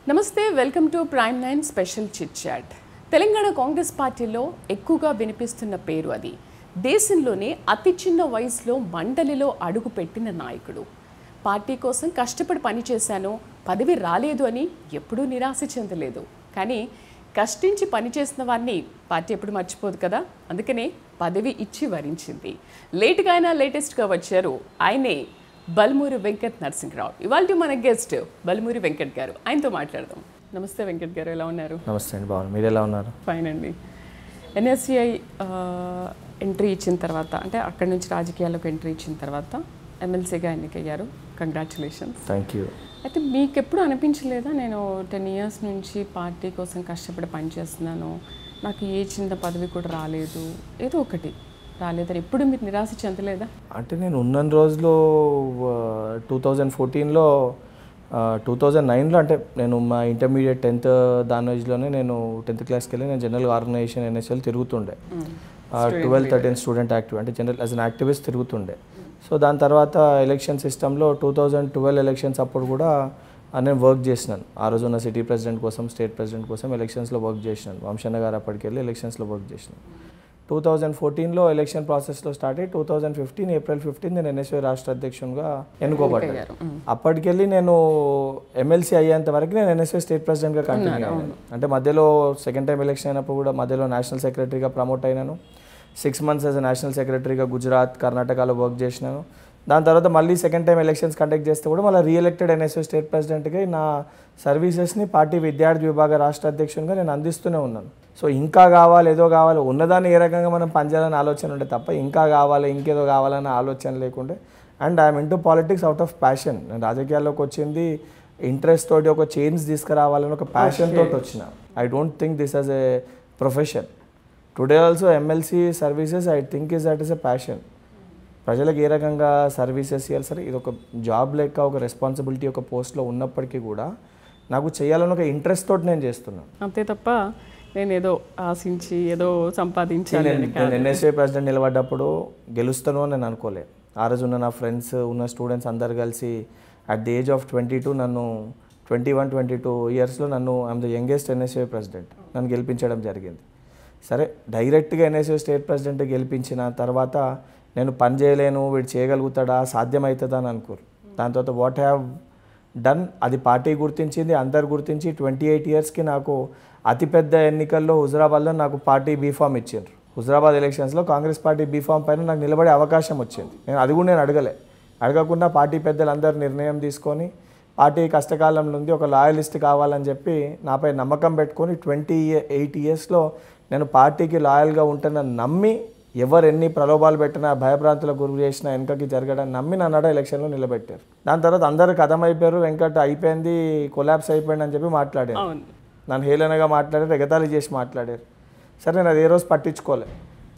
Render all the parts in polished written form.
నమస్తే, welcome to Prime 9 special chit chat. Telangana Congress పార్టీలో ఎక్కువగా వినిపిస్తున్న పేరు అది. దేశంలోనే అతి చిన్న వయసులో మండలిలో అడుగుపెట్టిన నాయకుడు. పార్టీ కోసం కష్టపడి పనిచేశాను, పదవి రాలేదు అని ఎప్పుడూ నిరాశ చెందలేదు. కానీ కష్టించి పనిచేసిన వారిని పార్టీ ఎప్పుడు మర్చిపోదు కదా, అందుకనే పదవి ఇచ్చి వరించింది. లేట్గా అయినా లేటెస్ట్గా వచ్చారు ఆయనే బల్మూరి వెంకట్ నరసింహరావు. ఇవాళ మన గెస్ట్ బల్మూరి వెంకట్ గారు, ఆయనతో మాట్లాడదాం. నమస్తే వెంకట్ గారు, ఎలా ఉన్నారు? నమస్తే అండి, బాగున్నాను. మీరు ఎలా ఉన్నారు? ఫైన్ అండి. ఎన్ఎస్సిఐ ఎంట్రీ ఇచ్చిన తర్వాత, అంటే అక్కడి నుంచి రాజకీయాల్లోకి ఎంట్రీ ఇచ్చిన తర్వాత ఎమ్మెల్సీగా ఎన్నికయ్యారు. కంగ్రాచులేషన్స్. Thank you. అయితే మీకు ఎప్పుడు అనిపించలేదా, నేను 10 years నుంచి పార్టీ కోసం కష్టపడి పనిచేస్తున్నాను, నాకు ఏ చిన్న పదవి కూడా రాలేదు, ఏదో ఒకటి రాలేదని ఎప్పుడు మీరు నిరాశ చెందలేదా? అంటే నేను ఉన్న రోజులో 2014లో 2009లో అంటే నేను మా ఇంటర్మీడియట్ 10th దానిలోనే నేను 10th క్లాస్కి వెళ్ళి నేను జనరల్ ఆర్గనైజేషన్ ఎన్ఎస్ఎల్ తిరుగుతుండే. 12-13 స్టూడెంట్ యాక్టివ్ అంటే జనరల్ యాజ్ అన్ యాక్టివిస్ట్ తిరుగుతుండే. సో దాని తర్వాత ఎలక్షన్ సిస్టంలో 2012 ఎలక్షన్స్ అప్పుడు కూడా నేను వర్క్ చేసినాను. ఆ రోజు ఉన్న సిటీ ప్రెసిడెంట్ కోసం, స్టేట్ ప్రెసిడెంట్ కోసం ఎలక్షన్స్లో వర్క్ చేసినాను. వంశన్న గారు అప్పటికి వెళ్ళి ఎలక్షన్స్లో వర్క్ చేసినాను. 2014లో ఎలక్షన్ ప్రాసెస్లో స్టార్ట్ అయ్యి 2015 ఏప్రిల్ 15 నేను ఎన్ఎస్వై రాష్ట్ర అధ్యక్షునిగా ఎన్నుకోబడ్డాను. అప్పటికెళ్ళి నేను ఎమ్మెల్సీ అయ్యేంత వరకు నేను ఎన్ఎస్వై స్టేట్ ప్రెసిడెంట్గా కంటిన్యూ అయ్యాను. అంటే మధ్యలో సెకండ్ టైం ఎలక్షన్ అయినప్పుడు కూడా మధ్యలో నేషనల్ సెక్రటరీగా ప్రమోట్ అయినాను. 6 months యాజ్ నేషనల్ సెక్రటరీగా గుజరాత్, కర్ణాటకలో వర్క్ చేసినాను. దాని తర్వాత మళ్ళీ సెకండ్ టైం ఎలక్షన్స్ కండక్ట్ చేస్తే కూడా మళ్ళీ రీఎలెక్టెడ్ ఎన్ఎస్వై స్టేట్ ప్రెసిడెంట్గా నా సర్వీసెస్ని పార్టీ విద్యార్థి విభాగ రాష్ట్ర అధ్యక్షునిగా నేను అందిస్తూనే ఉన్నాను. సో ఇంకా కావాలి, ఏదో కావాలి, ఉన్నదాన్ని ఏ రకంగా మనం పనిచేయాలని ఆలోచన ఉంటే తప్ప ఇంకా కావాలి, ఇంకేదో కావాలన్న ఆలోచన లేకుంటే. And I'm into politics out of passion. నేను రాజకీయాల్లోకి వచ్చింది ఇంట్రెస్ట్ తోటి, ఒక చేంజ్ తీసుకురావాలని ఒక ప్యాషన్ తోటి వచ్చిన. I don't think this as a profession. Today also MLC services I think is that is a passion. ప్రజలకు ఏ రకంగా సర్వీసెస్ ఇవ్వాలి, సరే ఇది ఒక జాబ్ లెక్క, ఒక రెస్పాన్సిబిలిటీ, ఒక పోస్ట్లో ఉన్నప్పటికీ కూడా నాకు చేయాలని ఒక ఇంట్రెస్ట్ తోటి నేను చేస్తున్నాను. అంతే తప్ప నేను ఏదో ఆశించి ఏదో సంపాదించాలి. నేను ఎన్ఎస్ఐ ప్రెసిడెంట్ నిలబడ్డప్పుడు గెలుస్తాను అని నేను అనుకోలేదు. ఆ రోజు ఉన్న నా ఫ్రెండ్స్, ఉన్న స్టూడెంట్స్ అందరు కలిసి అట్ ది ఏజ్ ఆఫ్ 22 నన్ను 21-22 ఇయర్స్లో నన్ను I'm the youngest NSI president నన్ను గెలిపించడం జరిగింది. సరే డైరెక్ట్గా ఎన్ఎస్ఐ స్టేట్ ప్రెసిడెంట్ గెలిపించిన తర్వాత నేను పని చేయలేను, వీడు చేయగలుగుతాడా, సాధ్యమవుతుందా అని అనుకోరు. దాని తర్వాత వాట్ హ్యావ్ డన్ అది పార్టీ గుర్తించింది, అందరు గుర్తించి 28 yearsకి నాకు అతిపెద్ద ఎన్నికల్లో హుజరాబాద్లో నాకు పార్టీ బీఫామ్ ఇచ్చిండ్రు. హుజరాబాద్ ఎలక్షన్స్లో కాంగ్రెస్ పార్టీ బీఫామ్ పైన నాకు నిలబడే అవకాశం వచ్చింది. అది కూడా నేను అడగకుండా పార్టీ పెద్దలందరూ నిర్ణయం తీసుకొని పార్టీ కష్టకాలం నుండి ఒక లాయలిస్ట్ కావాలని చెప్పి నాపై నమ్మకం పెట్టుకొని 28 yearsలో నేను పార్టీకి లాయల్గా ఉంటానని నమ్మి, ఎవరు ఎన్ని ప్రలోభాలు పెట్టినా, భయభ్రాంతులకు గురి చేసినా వెనకకి జరగడం నమ్మి నన్ను ఎలక్షన్లో నిలబెట్టారు. దాని తర్వాత అందరూ కథమైపోయారు, వెంకట్ అయిపోయింది, కొలాప్స్ అయిపోయింది అని చెప్పి మాట్లాడారు. నన్ను హేళనగా మాట్లాడారు, ఎగతాళి చేసి మాట్లాడారు. సరే నేను అది ఏ రోజు పట్టించుకోలే.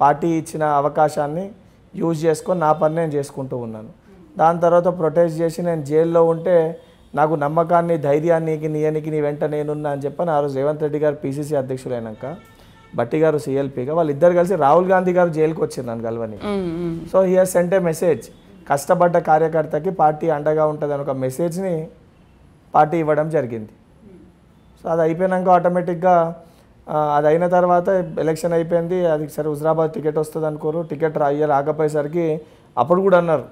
పార్టీ ఇచ్చిన అవకాశాన్ని యూజ్ చేసుకొని నా పని నేను చేసుకుంటూ ఉన్నాను. దాని తర్వాత ప్రొటెస్ట్ చేసి నేను జైల్లో ఉంటే నాకు నమ్మకాన్ని, ధైర్యాన్ని నీయనికి నీ వెంట నేనున్నా అని చెప్పని ఆ రోజు రేవంత్ రెడ్డి గారు PCC అధ్యక్షులైనాక, భట్టి గారు CLPగా, వాళ్ళిద్దరు కలిసి రాహుల్ గాంధీ గారు జైలుకి వచ్చారు నన్ను కలవని. So he has sent a message, కష్టపడ్డ కార్యకర్తకి పార్టీ అండగా ఉంటుందని ఒక మెసేజ్ని పార్టీ ఇవ్వడం జరిగింది. సో అది అయిపోయినాక ఆటోమేటిక్గా అది అయిన తర్వాత ఎలక్షన్ అయిపోయింది. అది సరే హుజరాబాద్ టికెట్ వస్తుంది అనుకోరు, టికెట్ రాకపోయేసరికి అప్పుడు కూడా అన్నారు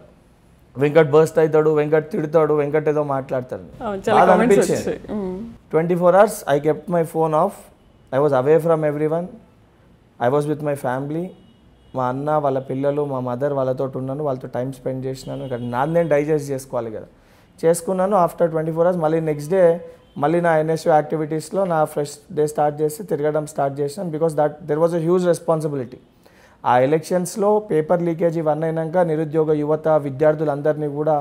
వెంకట్ బర్స్ట్ అవుతాడు, వెంకట్ తిడతాడు, వెంకట్ ఏదో మాట్లాడతాడు. బాగా అనిపించింది. 24 hours I kept my phone off. I was away from everyone. I was with my family. మా అన్న, వాళ్ళ పిల్లలు, మా మదర్, వాళ్ళతో ఉన్నాను, వాళ్ళతో టైం స్పెండ్ చేసినాను. ఇక్కడ నాది నేను డైజెస్ట్ చేసుకోవాలి కదా, చేసుకున్నాను. ఆఫ్టర్ 24 hours మళ్ళీ నెక్స్ట్ డే మళ్ళీ నా ఎన్ఎస్యూ యాక్టివిటీస్లో నా ఫ్రెష్ డే స్టార్ట్ చేసి తిరగడం స్టార్ట్ చేసినాను. Because there was a huge responsibility. ఆ ఎలక్షన్స్లో పేపర్ లీకేజ్ ఇవన్నీ అయినాక నిరుద్యోగ యువత, విద్యార్థులందరినీ కూడా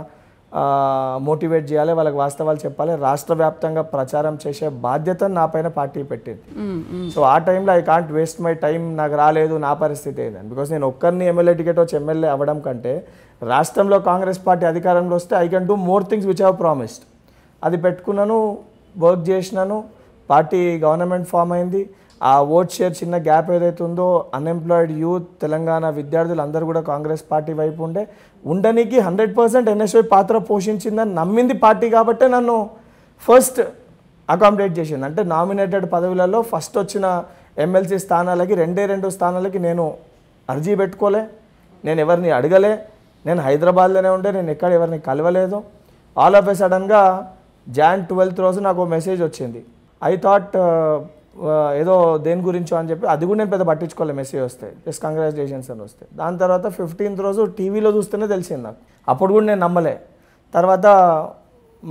మోటివేట్ చేయాలి, వాళ్ళకి వాస్తవాలు చెప్పాలి, రాష్ట్ర వ్యాప్తంగా ప్రచారం చేసే బాధ్యత నా పైన పార్టీ పెట్టింది. సో ఆ టైంలో I can't waste my time. నాకు రాలేదు, నా పరిస్థితి ఏంటంటే, బికాస్ నేను ఒక్కరిని ఎమ్మెల్యే టికెట్ వచ్చి ఎమ్మెల్యే అవ్వడం కంటే రాష్ట్రంలో కాంగ్రెస్ పార్టీ అధికారంలో వస్తే I can do more things which have promised. అది పెట్టుకున్నాను, వర్క్ చేసినాను. పార్టీ గవర్నమెంట్ ఫామ్ అయింది. ఆ ఓట్ షేర్ చిన్న గ్యాప్ ఏదైతే ఉందో, అన్ఎంప్లాయిడ్ యూత్, తెలంగాణ విద్యార్థులు అందరూ కూడా కాంగ్రెస్ పార్టీ వైపు ఉండడానికి 100% ఎన్ఎస్వై పాత్ర పోషించిందని నమ్మింది పార్టీ. కాబట్టే నన్ను ఫస్ట్ అకామిడేట్ చేసింది. అంటే నామినేటెడ్ పదవులలో ఫస్ట్ వచ్చిన ఎమ్మెల్సీ స్థానాలకి 2 స్థానాలకి నేను అర్జీ పెట్టుకోలే, నేను ఎవరిని అడగలే, నేను హైదరాబాద్లోనే ఉండే, నేను ఎక్కడ ఎవరిని కలవలేదు. ఆల్ ఆఫ్ ఎ సడన్గా Jan 12th రోజు నాకు మెసేజ్ వచ్చింది. ఐ థాట్ ఏదో దేని గురించో అని చెప్పి అది కూడా నేను పెద్ద పట్టించుకోలే. మెసేజ్ వస్తే జస్ట్ కంగ్రాచులేషన్స్ అని వస్తే. దాని తర్వాత 15th రోజు టీవీలో చూస్తేనే తెలిసింది నాకు. అప్పుడు కూడా నేను నమ్మలే. తర్వాత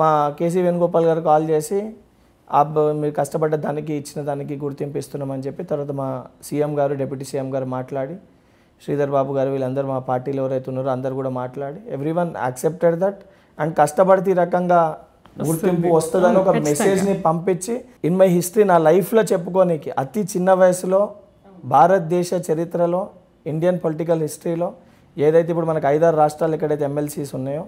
మా కేసీ వేణుగోపాల్ గారు కాల్ చేసి మీరు కష్టపడ్డ దానికి ఇచ్చిన దానికి గుర్తింపు ఇస్తున్నామని చెప్పి తర్వాత మా సీఎం గారు, డిప్యూటీ సీఎం గారు మాట్లాడి, శ్రీధర్ బాబు గారు వీళ్ళందరూ మా పార్టీలో ఎవరైతే ఉన్నారో అందరు కూడా మాట్లాడి ఎవ్రీవన్ యాక్సెప్టెడ్ దట్. అండ్ కష్టపడితే ఈ రకంగా గుర్తింపు వస్తుందని ఒక మెసేజ్ని పంపించి ఇన్ మై హిస్టరీ నా లైఫ్లో చెప్పుకోనికి అతి చిన్న వయసులో భారతదేశ చరిత్రలో ఇండియన్ పొలిటికల్ హిస్టరీలో ఏదైతే ఇప్పుడు మనకు 5-6 రాష్ట్రాలు ఎక్కడైతే ఎమ్మెల్సీస్ ఉన్నాయో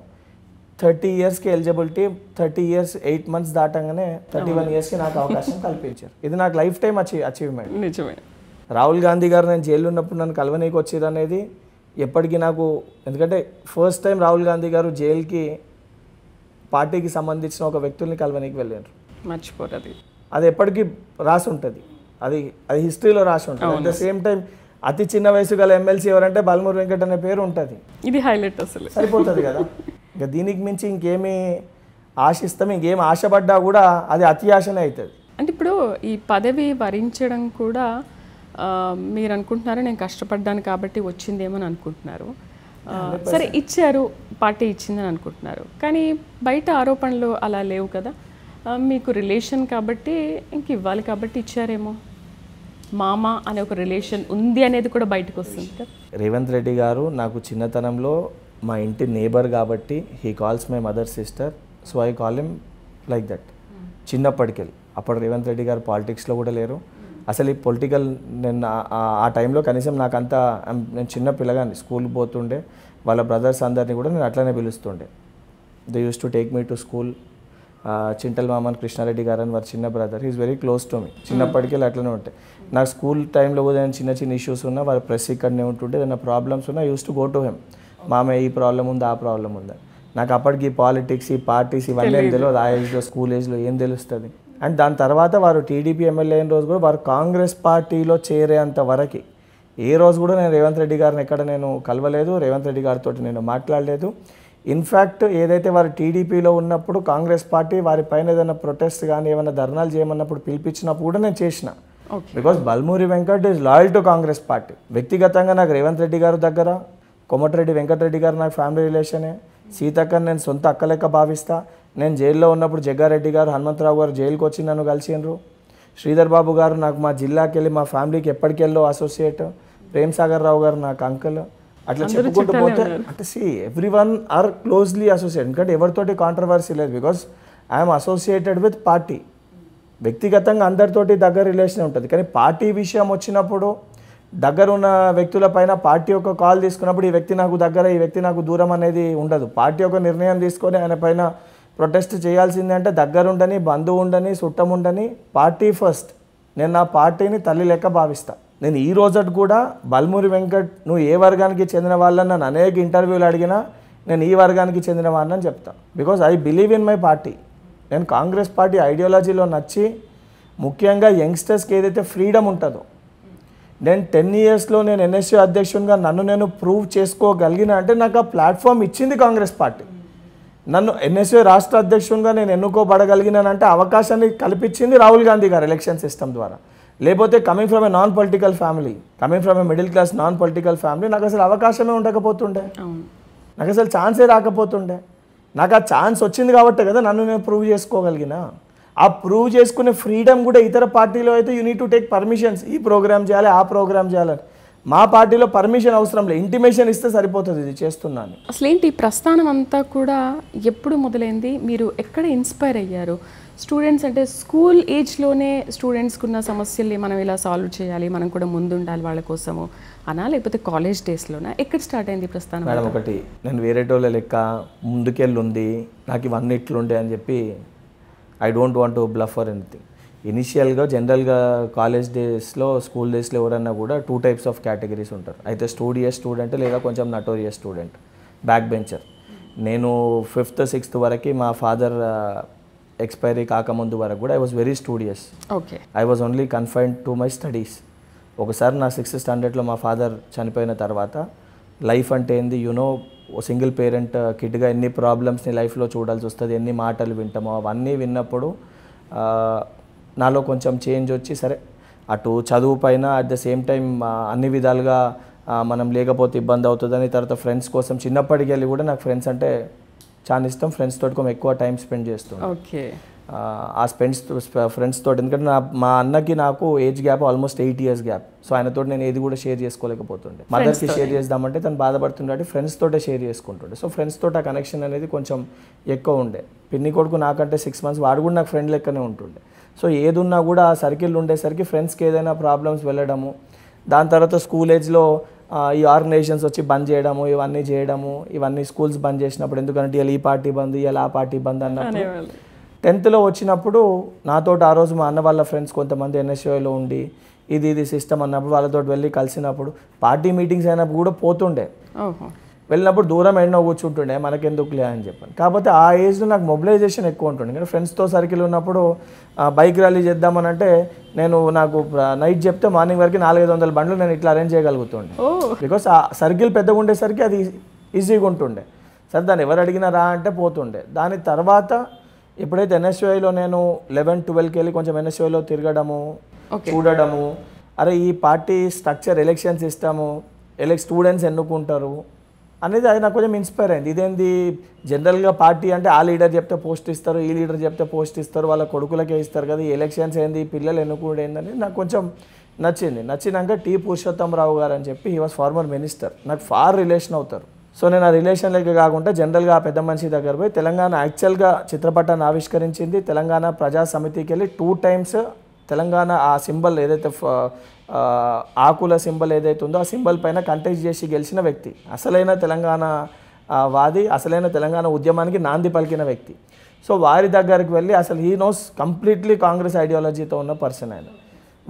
30 yearsకి ఎలిజిబిలిటీ, 30 years 8 months దాటంగానే 31 yearsకి నాకు అవకాశం కల్పించారు. ఇది నాకు లైఫ్ టైం అచీవ్మెంట్. నిజమే. రాహుల్ గాంధీ గారు నేను జైల్లో ఉన్నప్పుడు నన్ను కలవనీకి వచ్చేది అనేది ఎప్పటికీ నాకు, ఎందుకంటే ఫస్ట్ టైం రాహుల్ గాంధీ గారు జైలుకి పార్టీకి సంబంధించిన ఒక వ్యక్తుల్ని కలవనీకి వెళ్ళారు. మర్చిపోరు అది ఎప్పటికీ రాసి ఉంటుంది, అది హిస్టరీలో రాసి ఉంటుంది. అట్ ద సేమ్ టైం అతి చిన్న వయసు గల ఎమ్మెల్సీ ఎవరంటే బల్మూరి వెంకట్ అనే పేరు ఉంటుంది. ఇది హైలైట్ అసలు సరిపోతుంది కదా. ఇంకా దీనికి మించి ఇంకేమీ ఆశిస్తాం, ఇంకేం ఆశపడ్డా కూడా అది అతి ఆశనే అవుతుంది. అంటే ఇప్పుడు ఈ పదవి వరించడం కూడా మీరు అనుకుంటున్నారా నేను కష్టపడ్డాను కాబట్టి వచ్చిందేమో అని అనుకుంటున్నారు. సరే ఇచ్చారు, పార్టీ ఇచ్చిందని అనుకుంటున్నారు, కానీ బయట ఆరోపణలు అలా లేవు కదా. మీకు రిలేషన్ కాబట్టి ఇంక ఇవ్వాలి కాబట్టి ఇచ్చారేమో, మామ అనే ఒక రిలేషన్ ఉంది అనేది కూడా బయటకు వస్తుంది కదా. రేవంత్ రెడ్డి గారు నాకు చిన్నతనంలో మా ఇంటి నేబర్ కాబట్టి he calls my mother sister, so I call him like that. చిన్నప్పటికెళ్ళి అప్పుడు రేవంత్ రెడ్డి గారు పాలిటిక్స్లో కూడా లేరు అసలు. ఈ పొలిటికల్ నేను ఆ టైంలో కనీసం నాకంతా నేను చిన్న పిల్లగాని స్కూల్కి పోతుండే, వాళ్ళ బ్రదర్స్ అందరినీ కూడా నేను అట్లనే పిలుస్తుండే. They use to take me to school. చింటల్ మామన్ Krishna Reddy గారు అని వారి చిన్న brother, he's very close to me. చిన్నప్పటికెళ్ళి అట్లనే ఉంటాయి. నాకు స్కూల్ టైంలో కూడా చిన్న ఇష్యూస్ ఉన్నా వాళ్ళ ప్రెస్ ఇక్కడనే ఉంటుంటే, ఏదైనా ప్రాబ్లమ్స్ ఉన్నా use to go to him. మామయ్య ఈ ప్రాబ్లం ఉందా, ఆ ప్రాబ్లం ఉందా. నాకు అప్పటికి పాలిటిక్స్, ఈ పార్టీస్ ఇవన్నీ ఏం తెలియదు. ఆ ఏజ్లో స్కూల్ ఏజ్లో ఏం తెలుస్తుంది. అండ్ దాని తర్వాత వారు టీడీపీ ఎమ్మెల్యే అయిన రోజు కూడా వారు కాంగ్రెస్ పార్టీలో చేరేంత వరకు ఏ రోజు కూడా నేను రేవంత్ రెడ్డి గారిని ఎక్కడ నేను కలవలేదు, రేవంత్ రెడ్డి గారితో నేను మాట్లాడలేదు. ఇన్ఫ్యాక్ట్ ఏదైతే వారు టీడీపీలో ఉన్నప్పుడు కాంగ్రెస్ పార్టీ వారి పైన ఏదైనా ప్రొటెస్ట్ కానీ ఏమైనా ధర్నాలు చేయమన్నప్పుడు పిలిపించినప్పుడు కూడా నేను చేసిన. Because Balmuri Venkat is loyal to Congress party. వ్యక్తిగతంగా నాకు రేవంత్ రెడ్డి గారి దగ్గర, కోమటిరెడ్డి వెంకటరెడ్డి గారు నాకు ఫ్యామిలీ రిలేషనే. సీతక్కని నేను సొంత అక్క లెక్క భావిస్తా. నేను జైల్లో ఉన్నప్పుడు జగ్గారెడ్డి గారు, హనుమంతరావు గారు జైలుకి వచ్చి నన్ను కలిసిండ్రు. శ్రీధర్ బాబు గారు నాకు మా జిల్లాకి వెళ్ళి మా ఫ్యామిలీకి ఎప్పటికెళ్ళో అసోసియేట్. ప్రేమ్ సాగర్ రావు గారు నాకు అంకుల్. అట్లా చెప్పుకుంటూ పోతే అంటే ఎవ్రీవన్ ఆర్ క్లోజ్లీ అసోసియేట్. ఎందుకంటే ఎవరితోటి కాంట్రవర్సీ లేదు, because I'm associated with party. వ్యక్తిగతంగా అందరితోటి దగ్గర రిలేషన్ ఉంటుంది, కానీ పార్టీ విషయం వచ్చినప్పుడు దగ్గర ఉన్న వ్యక్తుల పైన పార్టీ ఒక కాల్ తీసుకున్నప్పుడు ఈ వ్యక్తి నాకు దగ్గర, ఈ వ్యక్తి నాకు దూరం అనేది ఉండదు. పార్టీ ఒక నిర్ణయం తీసుకొని ఆయన పైన ప్రొటెస్ట్ చేయాల్సిందే అంటే దగ్గర ఉండని, బంధువు ఉండని, చుట్టం ఉండని, పార్టీ ఫస్ట్. నేను నా పార్టీని తల్లి లెక్క భావిస్తాను. నేను ఈ రోజు కూడా బల్మూరి వెంకట్ నువ్వు ఏ వర్గానికి చెందిన వాళ్ళని నన్ను అనేక ఇంటర్వ్యూలు అడిగినా నేను ఈ వర్గానికి చెందిన వాళ్ళని చెప్తాను. Because I believe in my party. నేను కాంగ్రెస్ పార్టీ ఐడియాలజీలో నచ్చి, ముఖ్యంగా యంగ్స్టర్స్కి ఏదైతే ఫ్రీడమ్ ఉంటుందో, నేను 10 yearsలో నేను ఎన్ఎస్యూ అధ్యక్షునిగా నన్ను నేను ప్రూవ్ చేసుకోగలిగిన అంటే నాకు ఆ ప్లాట్ఫామ్ ఇచ్చింది కాంగ్రెస్ పార్టీ. నన్ను ఎన్ఎస్యూ రాష్ట్ర అధ్యక్షునిగా నేను ఎన్నుకోబడగలిగినానంటే అవకాశాన్ని కల్పించింది రాహుల్ గాంధీ గారు ఎలక్షన్ సిస్టమ్ ద్వారా. లేకపోతే coming from A non political family, coming from a middle class non political family, నాకు అసలు అవకాశమే ఉండకపోతుండే, నాకు అసలు ఛాన్సే రాకపోతుండే. నాకు ఆ ఛాన్స్ వచ్చింది కాబట్టే కదా నన్ను నేను ప్రూవ్ చేసుకోగలిగిన. ఆ ప్రూవ్ చేసుకునే ఫ్రీడమ్ కూడా ఇతర పార్టీలో అయితే you need to take permissions. ఈ ప్రోగ్రామ్ చేయాలి, ఆ ప్రోగ్రామ్ చేయాలని. మా పార్టీలో పర్మిషన్ అవసరం లేదు, ఇంటిమేషన్ ఇస్తే సరిపోతుంది ఇది చేస్తున్నాను. అసలు ఏంటి ప్రస్థానం అంతా కూడా ఎప్పుడు మొదలైంది, మీరు ఎక్కడ ఇన్స్పైర్ అయ్యారు? స్టూడెంట్స్ అంటే స్కూల్ ఏజ్లోనే స్టూడెంట్స్కి ఉన్న సమస్యల్ని మనం ఇలా సాల్వ్ చేయాలి, మనం కూడా ముందు ఉండాలి వాళ్ళ కోసము అనా, లేకపోతే కాలేజ్ డేస్లోనా? ఎక్కడ స్టార్ట్ అయింది ప్రస్థానం? మేడం ఒకటి, నేను వేరేటోళ్ళ లెక్క ముందుకెళ్ళుంది నాకు ఇవన్నీ ఇట్లుండే అని చెప్పి I don't want to bluff for anything. ఇనిషియల్గా జనరల్గా కాలేజ్ డేస్లో, స్కూల్ డేస్లో ఎవరన్నా కూడా 2 types ఆఫ్ కేటగిరీస్ ఉంటారు. అయితే స్టూడియస్ స్టూడెంట్ లేదా కొంచెం నటోరియస్ స్టూడెంట్, బ్యాక్ బెంచర్. నేను 5th 6th వరకు మా ఫాదర్ ఎక్స్పైరీ కాకముందు వరకు కూడా I was very studious. Okay. I was only confined to my studies. ఒకసారి నా 6th స్టాండర్డ్లో మా ఫాదర్ చనిపోయిన తర్వాత లైఫ్ అంటే ఏంది, యూనో సింగిల్ పేరెంట్ కిడ్గా ఎన్ని ప్రాబ్లమ్స్ని లైఫ్లో చూడాల్సి వస్తుంది, ఎన్ని మాటలు వింటామో అవన్నీ విన్నప్పుడు నాలో కొంచెం చేంజ్ వచ్చి, సరే అటు చదువు పైన అట్ ద సేమ్ టైం అన్ని విధాలుగా మనం లేకపోతే ఇబ్బంది అవుతుందని, తర్వాత ఫ్రెండ్స్ కోసం చిన్నప్పటికి వెళ్ళి కూడా నాకు ఫ్రెండ్స్ అంటే చాలా ఇష్టం. ఫ్రెండ్స్ తోటి కొంచెం ఎక్కువ టైం స్పెండ్ చేస్తాను. ఓకే. ఆ ఫ్రెండ్స్ తోటి, ఎందుకంటే మా అన్నకి నాకు age gap almost 8 years gap. So ఆయనతో నేను ఏది కూడా షేర్ చేసుకోలేకపోతుండే. మదర్కి షేర్ చేద్దామంటే తను బాధపడుతుండే, ఫ్రెండ్స్ తోటే షేర్ చేసుకుంటుండే. సో ఫ్రెండ్స్ తోటి ఆ కనెక్షన్ అనేది కొంచెం ఎక్కువ ఉండే. పిన్ని కొడుకు నాకంటే 6 months, వాడు కూడా నాకు ఫ్రెండ్ లెక్కనే ఉంటుండే. సో ఏది ఉన్నా కూడా ఆ సర్కిల్ ఉండేసరికి ఫ్రెండ్స్కి ఏదైనా ప్రాబ్లమ్స్ వెళ్ళడము, దాని తర్వాత స్కూల్ ఏజ్లో ఈ ఆర్గనైజేషన్స్ వచ్చి బంద్ చేయడము, ఇవన్నీ స్కూల్స్ బంద్ చేసినప్పుడు, ఎందుకంటే ఇలా ఈ పార్టీ బంద్, ఇలా ఆ పార్టీ బంద్ అన్నప్పుడు 10th వచ్చినప్పుడు నాతో ఆ రోజు మా అన్న వాళ్ళ ఫ్రెండ్స్ కొంతమంది NSUIలో ఉండి ఇది సిస్టమ్ అన్నప్పుడు వాళ్ళతో వెళ్ళి కలిసినప్పుడు, పార్టీ మీటింగ్స్ అయినప్పుడు కూడా పోతుండే. వెళ్ళినప్పుడు దూరం ఎన్నో కూర్చుంటుండే, మనకెందుకులే అని చెప్పాను. కాకపోతే ఆ ఏజ్లో నాకు మొబిలైజేషన్ ఎక్కువ ఉంటుండే. కానీ ఫ్రెండ్స్తో సర్కిల్ ఉన్నప్పుడు బైక్ ర్యాలీ చేద్దామని అంటే నాకు నైట్ చెప్తే మార్నింగ్ వరకు 400-500 బండ్లు నేను ఇట్లా అరేంజ్ చేయగలుగుతుండే. బికాస్ ఆ సర్కిల్ పెద్దగా ఉండేసరికి అది ఈజీగా ఉంటుండే. సరే దాన్ని ఎవరు అడిగినా రా అంటే పోతుండే. దాని తర్వాత ఎప్పుడైతే NSUIలో నేను 11-12కి వెళ్ళి కొంచెం NSUIలో తిరగడము, చూడడము, అరే ఈ party structure, election system, students ఎన్నుకుంటారు అనేది అది నాకు కొంచెం ఇన్స్పైర్ అయింది. ఇదేంది, జనరల్గా పార్టీ అంటే ఆ లీడర్ చెప్తే పోస్ట్ ఇస్తారు, ఈ లీడర్ చెప్తే పోస్ట్ ఇస్తారు, వాళ్ళ కొడుకులకే ఇస్తారు కదా, ఈ ఎలక్షన్స్ ఏంది, పిల్లలు ఎన్నుకోవడం ఏందని నాకు కొంచెం నచ్చింది. నచ్చినాక టి పురుషోత్తమరావు గారు అని చెప్పి, హీ వాజ్ ఫార్మర్ మినిస్టర్, నాకు ఫార్ రిలేషన్ అవుతారు. సో నేను ఆ రిలేషన్లోకి కాకుండా జనరల్గా ఆ పెద్ద మనిషి దగ్గర పోయి తెలంగాణ యాక్చువల్గా చిత్రపటాన్ని ఆవిష్కరించింది. తెలంగాణ ప్రజా సమితికి వెళ్ళి 2 times తెలంగాణ ఆ సింబల్ ఏదైతే ఆకుల సింబల్ ఏదైతే ఉందో ఆ సింబల్ పైన కంటెస్ట్ చేసి గెలిచిన వ్యక్తి, అసలైన తెలంగాణ వాది, అసలైన తెలంగాణ ఉద్యమానికి నాంది పలికిన వ్యక్తి. సో వారి దగ్గరికి వెళ్ళి, అసలు హీ నోస్ కంప్లీట్లీ కాంగ్రెస్ ఐడియాలజీతో ఉన్న పర్సన్ ఆయన.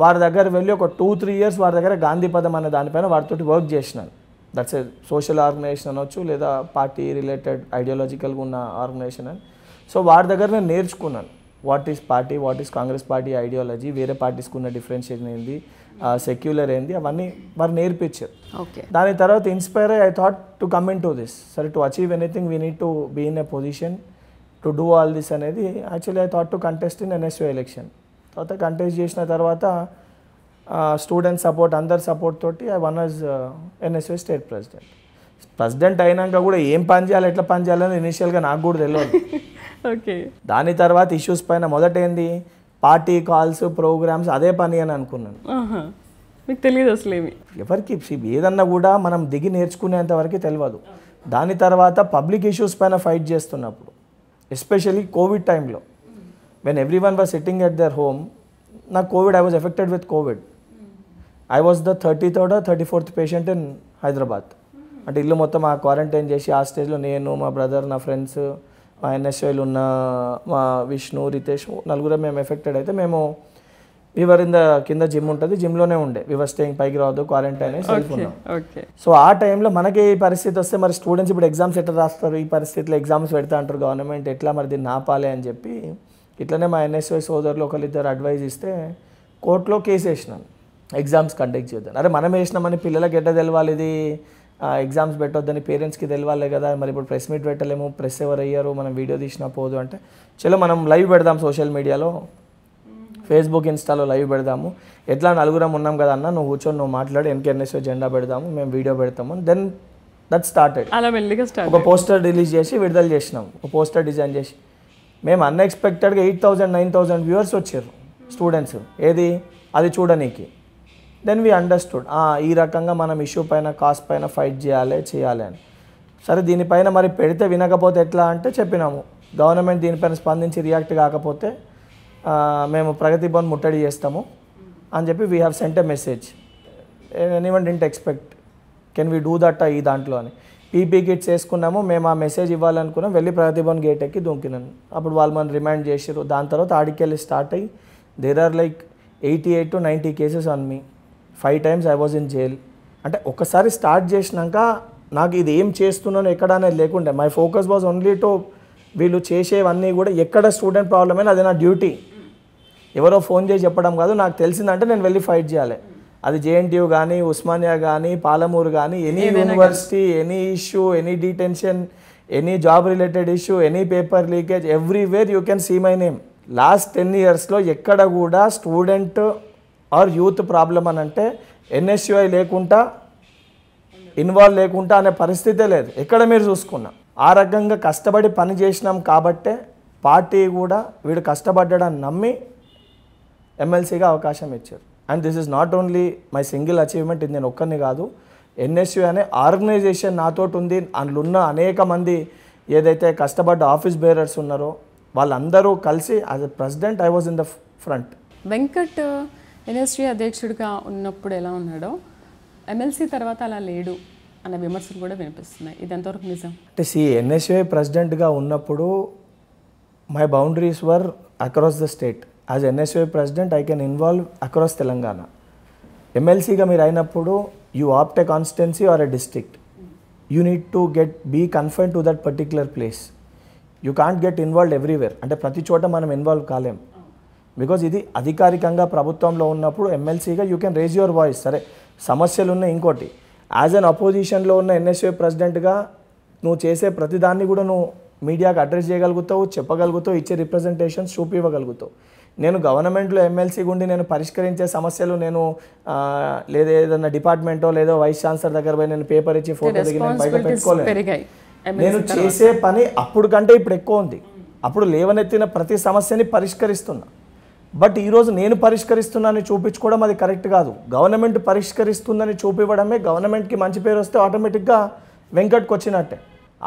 వారి దగ్గర వెళ్ళి ఒక 2-3 years వారి దగ్గర గాంధీ పదం అనే దానిపైన వారితోటి వర్క్ చేసినాను. దట్స్ ఏ సోషల్ ఆర్గనైజేషన్ అనొచ్చు, లేదా పార్టీ రిలేటెడ్ ఐడియాలజికల్గా ఉన్న ఆర్గనైజేషన్ అని. సో వారి దగ్గర నేను నేర్చుకున్నాను what is party, what is Congress party ideology, వేరే పార్టీస్కి ఉన్న డిఫరెన్షియేషన్ ఏంది, సెక్యులర్ ఏంది, అవన్నీ వారు నేర్పించారు. దాని తర్వాత ఇన్స్పైర్ అయ్యి I thought to come in to this. సరే to achieve anything we need to be in a position to do all this అనేది actually I thought to contest in NSUI election. తర్వాత కంటెస్ట్ చేసిన తర్వాత student support, అందరి support తోటి I won as NSUI state president అయినాక కూడా ఏం పని చేయాలి, ఎట్లా పని చేయాలని ఇనిషియల్గా నాకు కూడా తెలియదు. ఓకే. దాని తర్వాత ఇష్యూస్ పైన మొదట ఏంది, పార్టీ కాల్స్, ప్రోగ్రామ్స్, అదే పని అని అనుకున్నాను. మీకు తెలియదు అసలు ఏమి, ఎవరికి ఏదన్నా కూడా మనం దిగి నేర్చుకునేంత వరకు తెలియదు. దాని తర్వాత పబ్లిక్ ఇష్యూస్ పైన ఫైట్ చేస్తున్నప్పుడు, ఎస్పెషల్లీ కోవిడ్ టైంలో, when every one was sitting at their home, నాకు Covid, I was affected with Covid. I was the 33rd or 34th patient in Hyderabad. అంటే ఇల్లు మొత్తం ఆ క్వారంటైన్ చేసి ఆ స్టేజ్లో నేను, మా బ్రదర్, నా ఫ్రెండ్స్, మా NSUIలో ఉన్న మా విష్ణు, రితేష్, నలుగురు మేము ఎఫెక్టెడ్ అయితే, మేము వివర్ ఇన్ ద కింద జిమ్ ఉంటుంది, జిమ్లోనే ఉండే, వివర్ స్టేయింగ్, పైకి రావద్దు, క్వారంటైన్ అయ్యి సెల్ఫ్ ఉన్నాం. సో ఆ టైంలో మనకి ఈ పరిస్థితి వస్తే మరి స్టూడెంట్స్ ఇప్పుడు ఎగ్జామ్స్ ఎట్లా రాస్తారు, ఈ పరిస్థితిలో ఎగ్జామ్స్ పెడతా అంటారు గవర్నమెంట్, ఎట్లా మరి దీన్ని ఆపాలి అని చెప్పి ఇట్లనే మా NSUI సోదరులు ఒకరిద్దరు అడ్వైజ్ ఇస్తే కోర్టులో కేసు వేసినాను, ఎగ్జామ్స్ కండక్ట్ చేద్దాం. అరే మనం వేసినామని పిల్లలకి ఎట్లా తెలవాలి, ఇది ఎగ్జామ్స్ పెట్టొద్దని పేరెంట్స్కి తెలియాలి కదా, మరి ఇప్పుడు ప్రెస్ మీట్ పెట్టలేము, ప్రెస్ ఎవరు అయ్యారు, మనం వీడియో తీసినా పోదు అంటే, చలో మనం లైవ్ పెడదాం, సోషల్ మీడియాలో ఫేస్బుక్, ఇన్స్టాలో లైవ్ పెడదాము, ఎట్లా నలుగురం ఉన్నాం కదా అన్న, నువ్వు కూర్చొని నువ్వు మాట్లాడి NSUI జెండా పెడదాము, మేము వీడియో పెడతాము. Then that started. ఒక పోస్టర్ రిలీజ్ చేసి విడుదల చేసినాం, ఒక పోస్టర్ డిజైన్ చేసి. మేము అన్ఎక్స్పెక్టెడ్గా 8,000-9,000 వ్యూవర్స్ వచ్చారు స్టూడెంట్స్, ఏది అది చూడనీకి. దెన్ వీ అండర్స్టూడ్, ఈ రకంగా మనం ఇష్యూ పైన, కాస్ట్ పైన ఫైట్ చేయాలి అని. సరే దీనిపైన మరి పెడితే వినకపోతే ఎట్లా అంటే చెప్పినాము, గవర్నమెంట్ దీనిపైన స్పందించి రియాక్ట్ కాకపోతే మేము ప్రగతి భవన్ ముట్టడి చేస్తాము అని చెప్పి we have sent a message. Anyone didn't expect can we do that ఈ దాంట్లో అని. పీపీ కిట్స్ వేసుకున్నాము, మేము ఆ మెసేజ్ ఇవ్వాలనుకున్నాం, వెళ్ళి ప్రగతి భవన్ గేట్ ఎక్కి దూకినాను. అప్పుడు వాళ్ళు మనం రిమైండ్ చేసారు. దాని తర్వాత ఆడికెళ్ళి స్టార్ట్ అయ్యి there are like 88 to 90 cases on me. 5 times I was in jail. అంటే ఒకసారి స్టార్ట్ చేసినాక నాకు ఇది ఏం చేస్తున్నానో ఎక్కడ అనేది లేకుండే. My focus was only to వీళ్ళు చేసేవన్నీ కూడా ఎక్కడ స్టూడెంట్ ప్రాబ్లం అయినా అది నా డ్యూటీ. ఎవరో ఫోన్ చేసి చెప్పడం కాదు, నాకు తెలిసిందంటే నేను వెళ్ళి ఫైట్ చేయాలి. అది జేఎన్టీయూ కానీ, ఉస్మానియా కానీ, పాలమూరు కానీ, any university, any issue, any detention, any job related issue, any paper leakage, everywhere you can see my name. Last 10 yearsలో ఎక్కడ కూడా స్టూడెంట్ ఆర్ యూత్ ప్రాబ్లం అని అంటే ఎన్ఎస్యుఐ లేకుండా, ఇన్వాల్వ్ లేకుండా అనే పరిస్థితే లేదు ఎక్కడ మీరు చూసుకున్నా. ఆ రకంగా కష్టపడి పని చేసినాం కాబట్టే పార్టీ కూడా వీడు కష్టపడ్డాడని నమ్మి ఎమ్మెల్సీగా అవకాశం ఇచ్చారు. And this is not only my single achievement, ఇది నేను ఒక్కరిని కాదు. ఎన్ఎస్యు అనే ఆర్గనైజేషన్ నాతోటి ఉంది. అందులో ఉన్న అనేక మంది ఏదైతే కష్టపడ్డ ఆఫీస్ బేరర్స్ ఉన్నారో వాళ్ళందరూ కలిసి as a president I was in the front. Venkat NSU అధ్యక్షుడిగా ఉన్నప్పుడు ఎలా ఉన్నాడో ఎమ్మెల్సీ తర్వాత అలా లేడు అన్న విమర్శలు కూడా వినిపిస్తున్నాయి. ఇది ఎంతవరకు నిజం? అంటే ఎన్ఎస్యుఐ ప్రెసిడెంట్గా ఉన్నప్పుడు my boundaries were across the state. As NSUI president I can involve across Telangana. ఎమ్మెల్సీగా మీరు అయినప్పుడు you opt a constituency or a district, you need to be confine to that particular place. You can't get involved everywhere. అంటే ప్రతి చోట మనం involve కాలేం. Because ఇది అధికారికంగా ప్రభుత్వంలో ఉన్నప్పుడు ఎమ్మెల్సీగా you can raise your voice. సరే సమస్యలు ఉన్నాయి. ఇంకోటి యాజ్ అన్ అపోజిషన్లో ఉన్న ఎన్ఎస్యుఐ ప్రెసిడెంట్గా నువ్వు చేసే ప్రతిదాన్ని కూడా నువ్వు మీడియాకి అడ్రస్ చేయగలుగుతావు, చెప్పగలుగుతావు, ఇచ్చే రిప్రజెంటేషన్స్ చూపివ్వగలుగుతావు. నేను గవర్నమెంట్లో ఎమ్మెల్సీ గుండి నేను పరిష్కరించే సమస్యలు నేను లేదా ఏదైనా డిపార్ట్మెంటో లేదో వైస్ ఛాన్సలర్ దగ్గర పోయి నేను పేపర్ ఇచ్చి ఫోటో దిగి నేను బయట పెట్టుకోలేదు. నేను చేసే పని అప్పుడు కంటే ఇప్పుడు ఎక్కువ ఉంది. అప్పుడు లేవనెత్తిన ప్రతి సమస్యని పరిష్కరిస్తున్నా. బట్ ఈరోజు నేను పరిష్కరిస్తున్నానని చూపించుకోవడం అది కరెక్ట్ కాదు. గవర్నమెంట్ పరిష్కరిస్తుందని చూపివ్వడమే గవర్నమెంట్కి మంచి పేరు వస్తే ఆటోమేటిక్గా వెంకట్కి వచ్చినట్టే.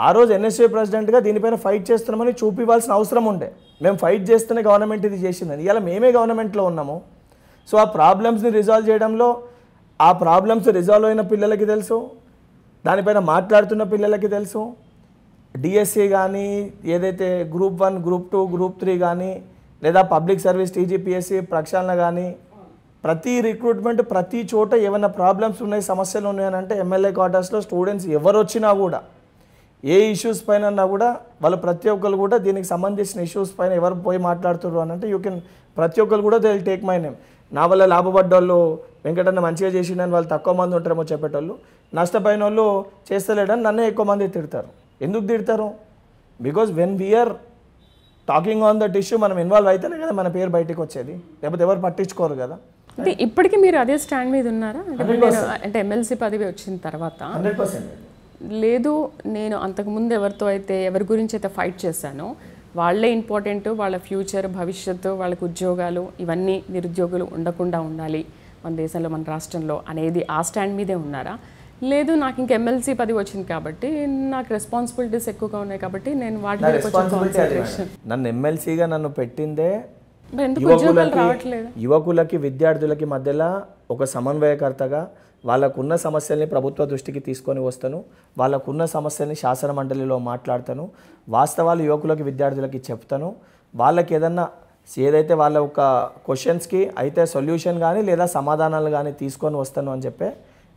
ఆ రోజు ఎన్ఎస్యుఐ ప్రెసిడెంట్గా దీనిపైన ఫైట్ చేస్తున్నామని చూపివ్వాల్సిన అవసరం ఉండే. మేము ఫైట్ చేస్తేనే గవర్నమెంట్ ఇది చేసిందని. ఇలా మేమే గవర్నమెంట్లో ఉన్నాము. సో ఆ ప్రాబ్లమ్స్ని రిజాల్వ్ చేయడంలో ఆ ప్రాబ్లమ్స్ రిజాల్వ్ అయిన పిల్లలకి తెలుసు, దానిపైన మాట్లాడుతున్న పిల్లలకి తెలుసు. డిఎస్సి కానీ ఏదైతే గ్రూప్ 1, గ్రూప్ 2, గ్రూప్ 3 కానీ లేదా పబ్లిక్ సర్వీస్ టీజీపీఎస్సీ ప్రక్షాళన కానీ ప్రతి రిక్రూట్మెంట్ ప్రతి చోట ఏమైనా ప్రాబ్లమ్స్ ఉన్నాయి, సమస్యలు ఉన్నాయని అంటే ఎమ్మెల్యే క్వార్టర్స్లో స్టూడెంట్స్ ఎవరు వచ్చినా కూడా ఏ ఇష్యూస్ పైన కూడా వాళ్ళు ప్రతి ఒక్కరు కూడా దీనికి సంబంధించిన ఇష్యూస్ పైన ఎవరు పోయి మాట్లాడుతున్నారు అని అంటే యూ కెన్ ప్రతి ఒక్కరు కూడా they will take my name. నా వల్ల లాభపడ్డోళ్ళు వెంకటన్న మంచిగా చేసిండని వాళ్ళు తక్కువ మంది ఉంటారేమో చెప్పేటోళ్ళు, నష్టపోయిన వాళ్ళు చేస్తలేడని నన్నే ఎక్కువ మంది తిడతారు. ఎందుకు తిడతారు? Because when we're talking on that issue మనం ఇన్వాల్వ్ అయితేనే కదా మన పేరు బయటకు వచ్చేది, లేకపోతే ఎవరు పట్టించుకోరు కదా. అంటే ఇప్పటికీ మీరు అదే స్టాండ్ మీద ఉన్నారా? అంటే ఎమ్మెల్సీ పదవి వచ్చిన తర్వాత 100% లేదు, నేను అంతకుముందు ఎవరితో అయితే ఎవరి గురించి అయితే ఫైట్ చేశానో వాళ్ళే ఇంపార్టెంట్, వాళ్ళ ఫ్యూచర్, భవిష్యత్తు, వాళ్ళకి ఉద్యోగాలు ఇవన్నీ నిరుద్యోగులు ఉండకుండా ఉండాలి మన దేశంలో, మన రాష్ట్రంలో అనేది ఆ స్టాండ్ మీదే ఉన్నారా? లేదు, నాకు ఇంక ఎమ్మెల్సీ పదవి వచ్చింది కాబట్టి నాకు రెస్పాన్సిబిలిటీస్ ఎక్కువగా ఉన్నాయి కాబట్టి నేను వాటి మీద కొంచెం కాన్సంట్రేషన్. నన్ను ఎమ్మెల్సీగా నన్ను పెట్టిందే రావట్లేదు. యువకులకి విద్యార్థులకి మధ్యలో ఒక సమన్వయకర్తగా వాళ్ళకున్న సమస్యల్ని ప్రభుత్వ దృష్టికి తీసుకొని వస్తాను, వాళ్ళకున్న సమస్యల్ని శాసన మండలిలో మాట్లాడతాను, వాస్తవాలు యువకులకి విద్యార్థులకి చెప్తాను, వాళ్ళకి ఏదైతే వాళ్ళ ఒక క్వశ్చన్స్కి అయితే సొల్యూషన్ కానీ లేదా సమాధానాలు కానీ తీసుకొని వస్తాను అని చెప్పి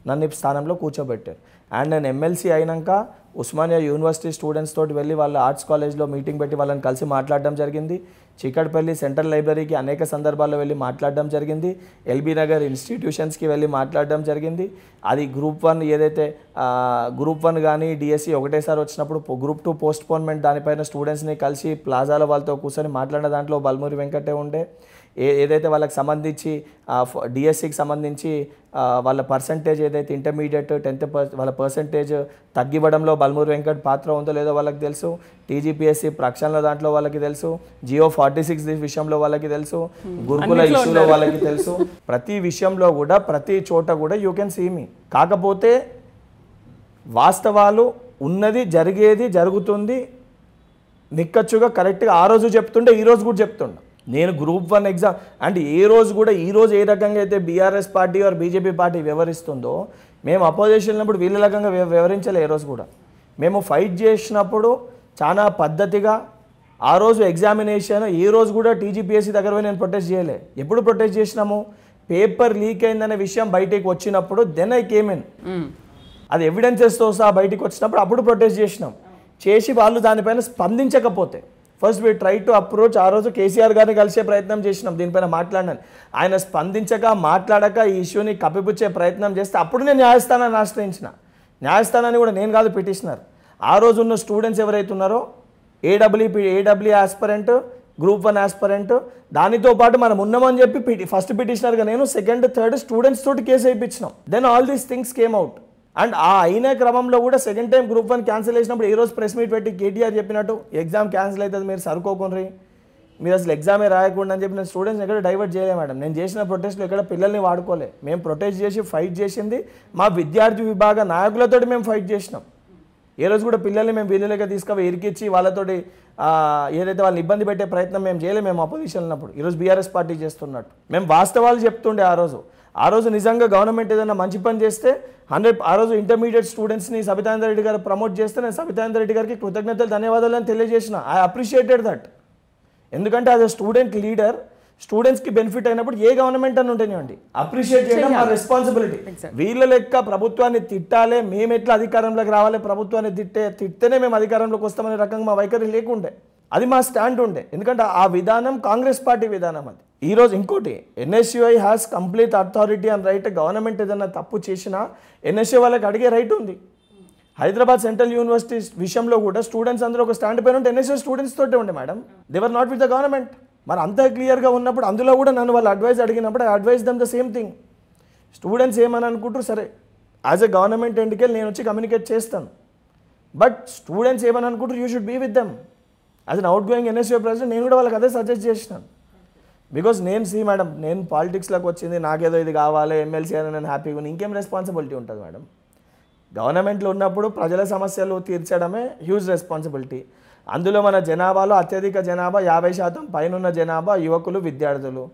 నన్ను ఈ స్థానంలో కూర్చోబెట్టారు. అండ్ నేను ఎమ్మెల్సీ అయినాక ఉస్మానియా యూనివర్సిటీ స్టూడెంట్స్ తోటి వెళ్ళి వాళ్ళ ఆర్ట్స్ కాలేజ్లో మీటింగ్ పెట్టి వాళ్ళని కలిసి మాట్లాడడం జరిగింది. చిక్కడపల్లి సెంట్రల్ లైబ్రరీకి అనేక సందర్భాల్లో వెళ్ళి మాట్లాడడం జరిగింది. ఎల్బీ నగర్ ఇన్స్టిట్యూషన్స్కి వెళ్ళి మాట్లాడడం జరిగింది. అది గ్రూప్ 1 ఏదైతే గ్రూప్ 1 కానీ డిఎస్సి ఒకటేసారి వచ్చినప్పుడు గ్రూప్ 2 పోస్ట్పోన్మెంట్ దానిపైన స్టూడెంట్స్ని కలిసి ప్లాజాలో వాళ్ళతో కూర్చొని మాట్లాడిన దాంట్లో బల్మూరి వెంకటే ఉండే. ఏదైతే వాళ్ళకి సంబంధించి డిఎస్సికి సంబంధించి వాళ్ళ పర్సంటేజ్ ఏదైతే ఇంటర్మీడియట్ 10th వాళ్ళ పర్సంటేజ్ తగ్గివ్వడంలో బల్మూరి వెంకట్ పాత్ర ఉందో లేదో వాళ్ళకి తెలుసు. టీజీపీఎస్సీ ప్రక్షాళన దాంట్లో వాళ్ళకి తెలుసు. జియో 46 విషయంలో వాళ్ళకి తెలుసు. గురుకుల ఇష్యూలో వాళ్ళకి తెలుసు. ప్రతి విషయంలో కూడా ప్రతి చోట కూడా యూ కెన్ సీ మీ. కాకపోతే వాస్తవాలు ఉన్నది, జరిగేది, జరుగుతుంది నిక్కచ్చుగా కరెక్ట్గా ఆ రోజు చెప్తుండే, ఈరోజు కూడా చెప్తుండే. నేను గ్రూప్ 1 ఎగ్జామ్ అంటే ఏ రోజు కూడా ఈరోజు ఏ రకంగా అయితే BRS party or BJP party వ్యవహరిస్తుందో మేము అపోజిషన్ ఉన్నప్పుడు వీళ్ళ రకంగా వ్యవహరించలే. ఏ రోజు కూడా మేము ఫైట్ చేసినప్పుడు చాలా పద్ధతిగా ఆ రోజు ఎగ్జామినేషన్ ఏ రోజు కూడా టీజీపీఎస్సీ దగ్గర పోయి నేను ప్రొటెస్ట్ చేయలే. ఎప్పుడు ప్రొటెస్ట్ చేసినాము? పేపర్ లీక్ అయిందనే విషయం బయటికి వచ్చినప్పుడు దెన్ ఐ కేమ్ ఇన్. అది ఎవిడెన్సెస్తో సహా బయటికి వచ్చినప్పుడు అప్పుడు ప్రొటెస్ట్ చేసినాం. చేసి వాళ్ళు దానిపైన స్పందించకపోతే first we try to approach. ఆ రోజు కేసీఆర్ గారిని కలిసే ప్రయత్నం చేసినాం, దీనిపైన మాట్లాడినాను. ఆయన స్పందించక మాట్లాడక ఈ ఇష్యూని కప్పిపుచ్చే ప్రయత్నం చేస్తే అప్పుడు నేను న్యాయస్థానాన్ని ఆశ్రయించిన. న్యాయస్థానాన్ని కూడా నేను కాదు పిటిషనర్. ఆ రోజు ఉన్న స్టూడెంట్స్ ఎవరైతే ఉన్నారో ఏడబ్ల్యూ ఆస్పరెంట్, గ్రూప్ 1 ఆస్పరెంట్, దానితో పాటు మనం ఉన్నామని చెప్పి ఫస్ట్ పిటిషనర్గా నేను, సెకండ్ థర్డ్ స్టూడెంట్స్ తోటి కేసు వేయించినాం. Then all these things came out. And ఆ అయిన క్రమంలో కూడా సెకండ్ టైం గ్రూప్ 1 క్యాన్సిల్ చేసినప్పుడు ఈ రోజు ప్రెస్ మీట్ పెట్టి కేటీఆర్ చెప్పినట్టు ఎగ్జామ్ క్యాన్సిల్ అవుతుంది, మీరు సరుకోకుండ్రి, మీరు అసలు ఎగ్జామే రాయకుండా అని చెప్పి నేను స్టూడెంట్స్ ఎక్కడ డైవర్ట్ చేయలే మేడం. నేను చేసిన ప్రొటెస్ట్లో ఎక్కడ పిల్లల్ని వాడుకోలే. మేము ప్రొటెస్ట్ చేసి ఫైట్ చేసింది మా విద్యార్థి విభాగ నాయకులతోటి మేము ఫైట్ చేసినాం. ఏ రోజు కూడా పిల్లల్ని మేము వీళ్ళుగా తీసుకుపోయి ఇరికిచ్చి వాళ్ళతోటి ఏదైతే వాళ్ళని ఇబ్బంది పెట్టే ప్రయత్నం మేము చేయలేము. మేము అపోజిషన్ ఉన్నప్పుడు ఈరోజు బీఆర్ఎస్ పార్టీ చేస్తున్నట్టు మేము వాస్తవాలు చెప్తుండే. ఆ రోజు నిజంగా గవర్నమెంట్ ఏదైనా మంచి పని చేస్తే ఆ రోజు ఇంటర్మీడియట్ స్టూడెంట్స్ని సబితానంద రెడ్డి గారు ప్రమోట్ చేస్తే నేను సబితానంద రెడ్డి గారికి కృతజ్ఞతలు ధన్యవాదాలు అని తెలియజేసిన. I appreciated that. ఎందుకంటే యాజ్ అ స్టూడెంట్ లీడర్ స్టూడెంట్స్కి బెనిఫిట్ అయినప్పుడు ఏ గవర్నమెంట్ అని ఉంటేనేవ్వండి అప్రిషియేట్ చేయడం మా రెస్పాన్సిబిలిటీ. వీళ్ళ లెక్క ప్రభుత్వాన్ని తిట్టాలి, మేము ఎట్లా అధికారంలోకి రావాలి, ప్రభుత్వాన్ని తిట్టేనే మేము అధికారంలోకి వస్తామనే రకంగా మా వైఖరి లేకుండే. అది మా స్టాండ్ ఉండే. ఎందుకంటే ఆ విధానం కాంగ్రెస్ పార్టీ విధానం. అది ఈరోజు ఇంకోటి, NSUI has complete authority and right. Government ఏదైనా తప్పు చేసినా ఎన్ఎస్యుఐ వాళ్ళకి అడిగే రైట్ ఉంది. హైదరాబాద్ సెంట్రల్ యూనివర్సిటీ విషయంలో కూడా స్టూడెంట్స్ అందరూ ఒక స్టాండ్ పైన ఉంటే ఎన్ఎస్యుఐ స్టూడెంట్స్ తోటే ఉండే madam. They were not with the government. మరి అంత క్లియర్గా ఉన్నప్పుడు అందులో కూడా నన్ను వాళ్ళు అడ్వైస్ అడిగినప్పుడు I advise them the same thing. Students ఏమని అనుకుంటారు, సరే యాజ్ ఎ గవర్నమెంట్ ఎండ్కెళ్ళి నేను వచ్చి కమ్యూనికేట్ చేస్తాను, బట్ స్టూడెంట్స్ ఏమని అనుకుంటారు, you should be with them. As an outgoing NSUI president నేను కూడా వాళ్ళకి అదే సజెస్ట్ చేసినాను. బికాస్ నేను మేడం, నేను పాలిటిక్స్లోకి వచ్చింది నాకేదో ఇది కావాలి, ఎమ్మెల్సీ అని నేను హ్యాపీగా ఉంది, ఇంకేం రెస్పాన్సిబిలిటీ ఉంటుంది మేడం? గవర్నమెంట్లో ఉన్నప్పుడు ప్రజల సమస్యలు తీర్చడమే హ్యూజ్ రెస్పాన్సిబిలిటీ. అందులో మన జనాభాలో అత్యధిక జనాభా 50% పైనున్న జనాభా యువకులు, విద్యార్థులు.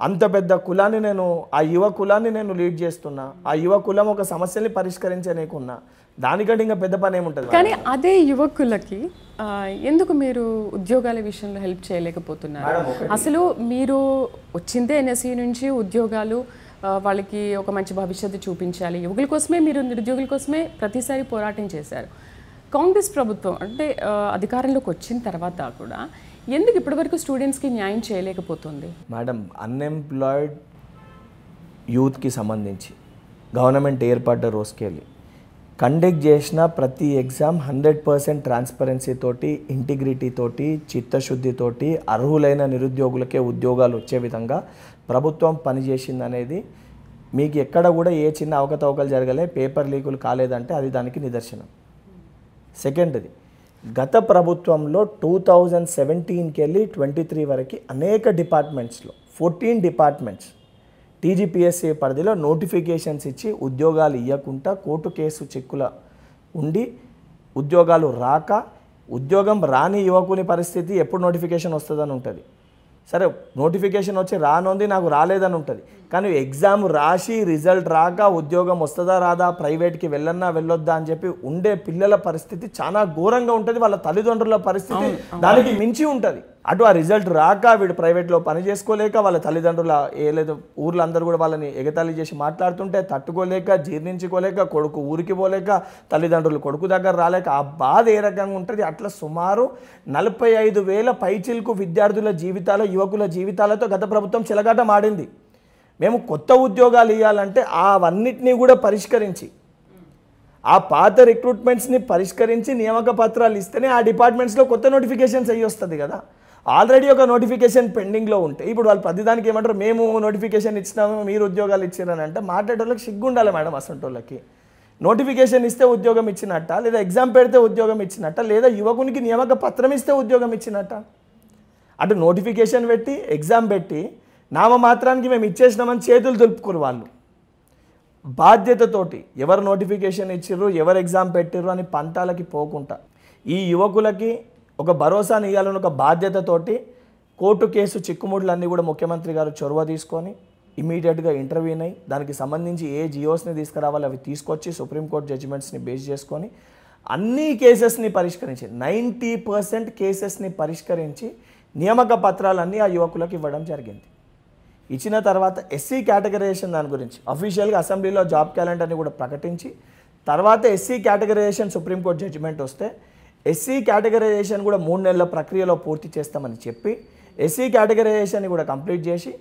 అంత పెద్ద కులాన్ని ఆ యువ కులాన్ని నేను లీడ్ చేస్తున్నా. ఆ యువ కులం ఒక సమస్యని పరిష్కరించనీకున్నా. దానికంటే ఇంకా పెద్ద పని ఏముంటుంది? కానీ అదే యువకులకి ఎందుకు మీరు ఉద్యోగాల విషయంలో హెల్ప్ చేయలేకపోతున్నారు? అసలు మీరు వచ్చిందే ఎన్ఎస్సీ నుంచి ఉద్యోగాలు, వాళ్ళకి ఒక మంచి భవిష్యత్తు చూపించాలి, యువకుల కోసమే, మీరు నిరుద్యోగుల కోసమే ప్రతిసారి పోరాటం చేశారు. కాంగ్రెస్ ప్రభుత్వం అంటే అధికారంలోకి వచ్చిన తర్వాత కూడా ఎందుకు ఇప్పటివరకు స్టూడెంట్స్కి న్యాయం చేయలేకపోతుంది? మేడం, అన్ఎంప్లాయిడ్ యూత్కి సంబంధించి గవర్నమెంట్ ఏర్పడ్డ రోజుకెళ్ళి కండక్ట్ చేసిన ప్రతి ఎగ్జామ్ 100% ట్రాన్స్పరెన్సీ తోటి, ఇంటిగ్రిటీ తోటి, చిత్తశుద్ధితోటి అర్హులైన నిరుద్యోగులకే ఉద్యోగాలు వచ్చే విధంగా ప్రభుత్వం పనిచేసిందనేది మీకు ఎక్కడ కూడా ఏ చిన్న అవకతవకలు జరగలే, పేపర్ లీకులు కాలేదంటే అది దానికి నిదర్శనం. సెకండ్ది, గత ప్రభుత్వంలో 2017కి వెళ్ళి 23 వరకు అనేక డిపార్ట్మెంట్స్లో 14 డిపార్ట్మెంట్స్ టీజీపీఎస్సీ పరిధిలో నోటిఫికేషన్స్ ఇచ్చి ఉద్యోగాలు ఇవ్వకుండా కోర్టు కేసు చిక్కుల ఉండి ఉద్యోగాలు రాక, ఉద్యోగం రాని యువకుని పరిస్థితి ఎప్పుడు నోటిఫికేషన్ వస్తుందని ఉంటుంది. సరే, నోటిఫికేషన్ వచ్చి రానుంది, నాకు రాలేదని ఉంటుంది. కానీ ఎగ్జామ్ రాసి రిజల్ట్ రాక ఉద్యోగం వస్తుందా రాదా, ప్రైవేట్కి వెళ్ళన్నా వెళ్ళొద్దా అని చెప్పి ఉండే పిల్లల పరిస్థితి చాలా ఘోరంగా ఉంటుంది. వాళ్ళ తల్లిదండ్రుల పరిస్థితి దానికి మించి ఉంటుంది. అటు ఆ రిజల్ట్ రాక వీడు ప్రైవేట్లో పని చేసుకోలేక, వాళ్ళ తల్లిదండ్రుల లేదు ఊర్లో అందరూ కూడా వాళ్ళని ఎగతాళి చేసి మాట్లాడుతుంటే తట్టుకోలేక, జీర్ణించుకోలేక, కొడుకు ఊరికి పోలేక, తల్లిదండ్రులు కొడుకు దగ్గర రాలేక, ఆ బాధ ఏ రకంగా ఉంటుంది. అట్లా సుమారు 45,000 పైచిలకు విద్యార్థుల జీవితాలు, యువకుల జీవితాలతో గత ప్రభుత్వం చెలగాట మాడింది. మేము కొత్త ఉద్యోగాలు ఇవ్వాలంటే అవన్నిటినీ కూడా పరిష్కరించి, ఆ పాత రిక్రూట్మెంట్స్ని పరిష్కరించి నియామక పత్రాలు ఇస్తేనే ఆ డిపార్ట్మెంట్స్లో కొత్త నోటిఫికేషన్స్ అయ్యి వస్తుంది కదా. ఆల్రెడీ ఒక నోటిఫికేషన్ పెండింగ్లో ఉంటే ఇప్పుడు వాళ్ళు ప్రతిదానికి ఏమంటారు, మేము నోటిఫికేషన్ ఇచ్చినాము మీరు ఉద్యోగాలు ఇచ్చారని అంటే మాట్లాడేటోళ్ళకి సిగ్గు ఉండాలి మేడం. అసంటోళ్ళకి నోటిఫికేషన్ ఇస్తే ఉద్యోగం ఇచ్చినట్ట, లేదా ఎగ్జామ్ పెడితే ఉద్యోగం ఇచ్చినట్ట, లేదా యువకునికి నియామక పత్రం ఇస్తే ఉద్యోగం ఇచ్చినట్ట? అటు నోటిఫికేషన్ పెట్టి, ఎగ్జామ్ పెట్టి, నామమాత్రానికి మేము ఇచ్చేసినామని చేతులు దులుపుకోరు వాళ్ళు. బాధ్యతతోటి ఎవరు నోటిఫికేషన్ ఇచ్చిర్రు, ఎవరు ఎగ్జామ్ పెట్టిర్రు అని పంతాలకి పోకుండా ఈ యువకులకి ఒక భరోసాని ఇవ్వాలని ఒక బాధ్యతతోటి కోర్టు కేసు చిక్కుముడులన్నీ కూడా ముఖ్యమంత్రి గారు చొరవ తీసుకొని ఇమీడియట్గా ఇంటర్వ్యూన్ అయ్యి దానికి సంబంధించి ఏ జియోస్ని తీసుకురావాలి అవి తీసుకొచ్చి సుప్రీంకోర్టు జడ్జిమెంట్స్ని బేస్ చేసుకొని అన్ని కేసెస్ని పరిష్కరించి 90% కేసెస్ని పరిష్కరించి నియామక పత్రాలన్నీ ఆ యువకులకు ఇవ్వడం జరిగింది. ఇచ్చిన తర్వాత ఎస్సీ కేటగరైజేషన్ దాని గురించి అఫీషియల్గా అసెంబ్లీలో జాబ్ క్యాలెండర్ని కూడా ప్రకటించి, తర్వాత ఎస్సీ కేటగరైజేషన్ సుప్రీంకోర్టు జడ్జిమెంట్ వస్తే ఎస్సీ కేటగరైజేషన్ కూడా 3 నెలల ప్రక్రియలో పూర్తి చేస్తామని చెప్పి ఎస్సీ కేటగరైజేషన్ని కూడా కంప్లీట్ చేసి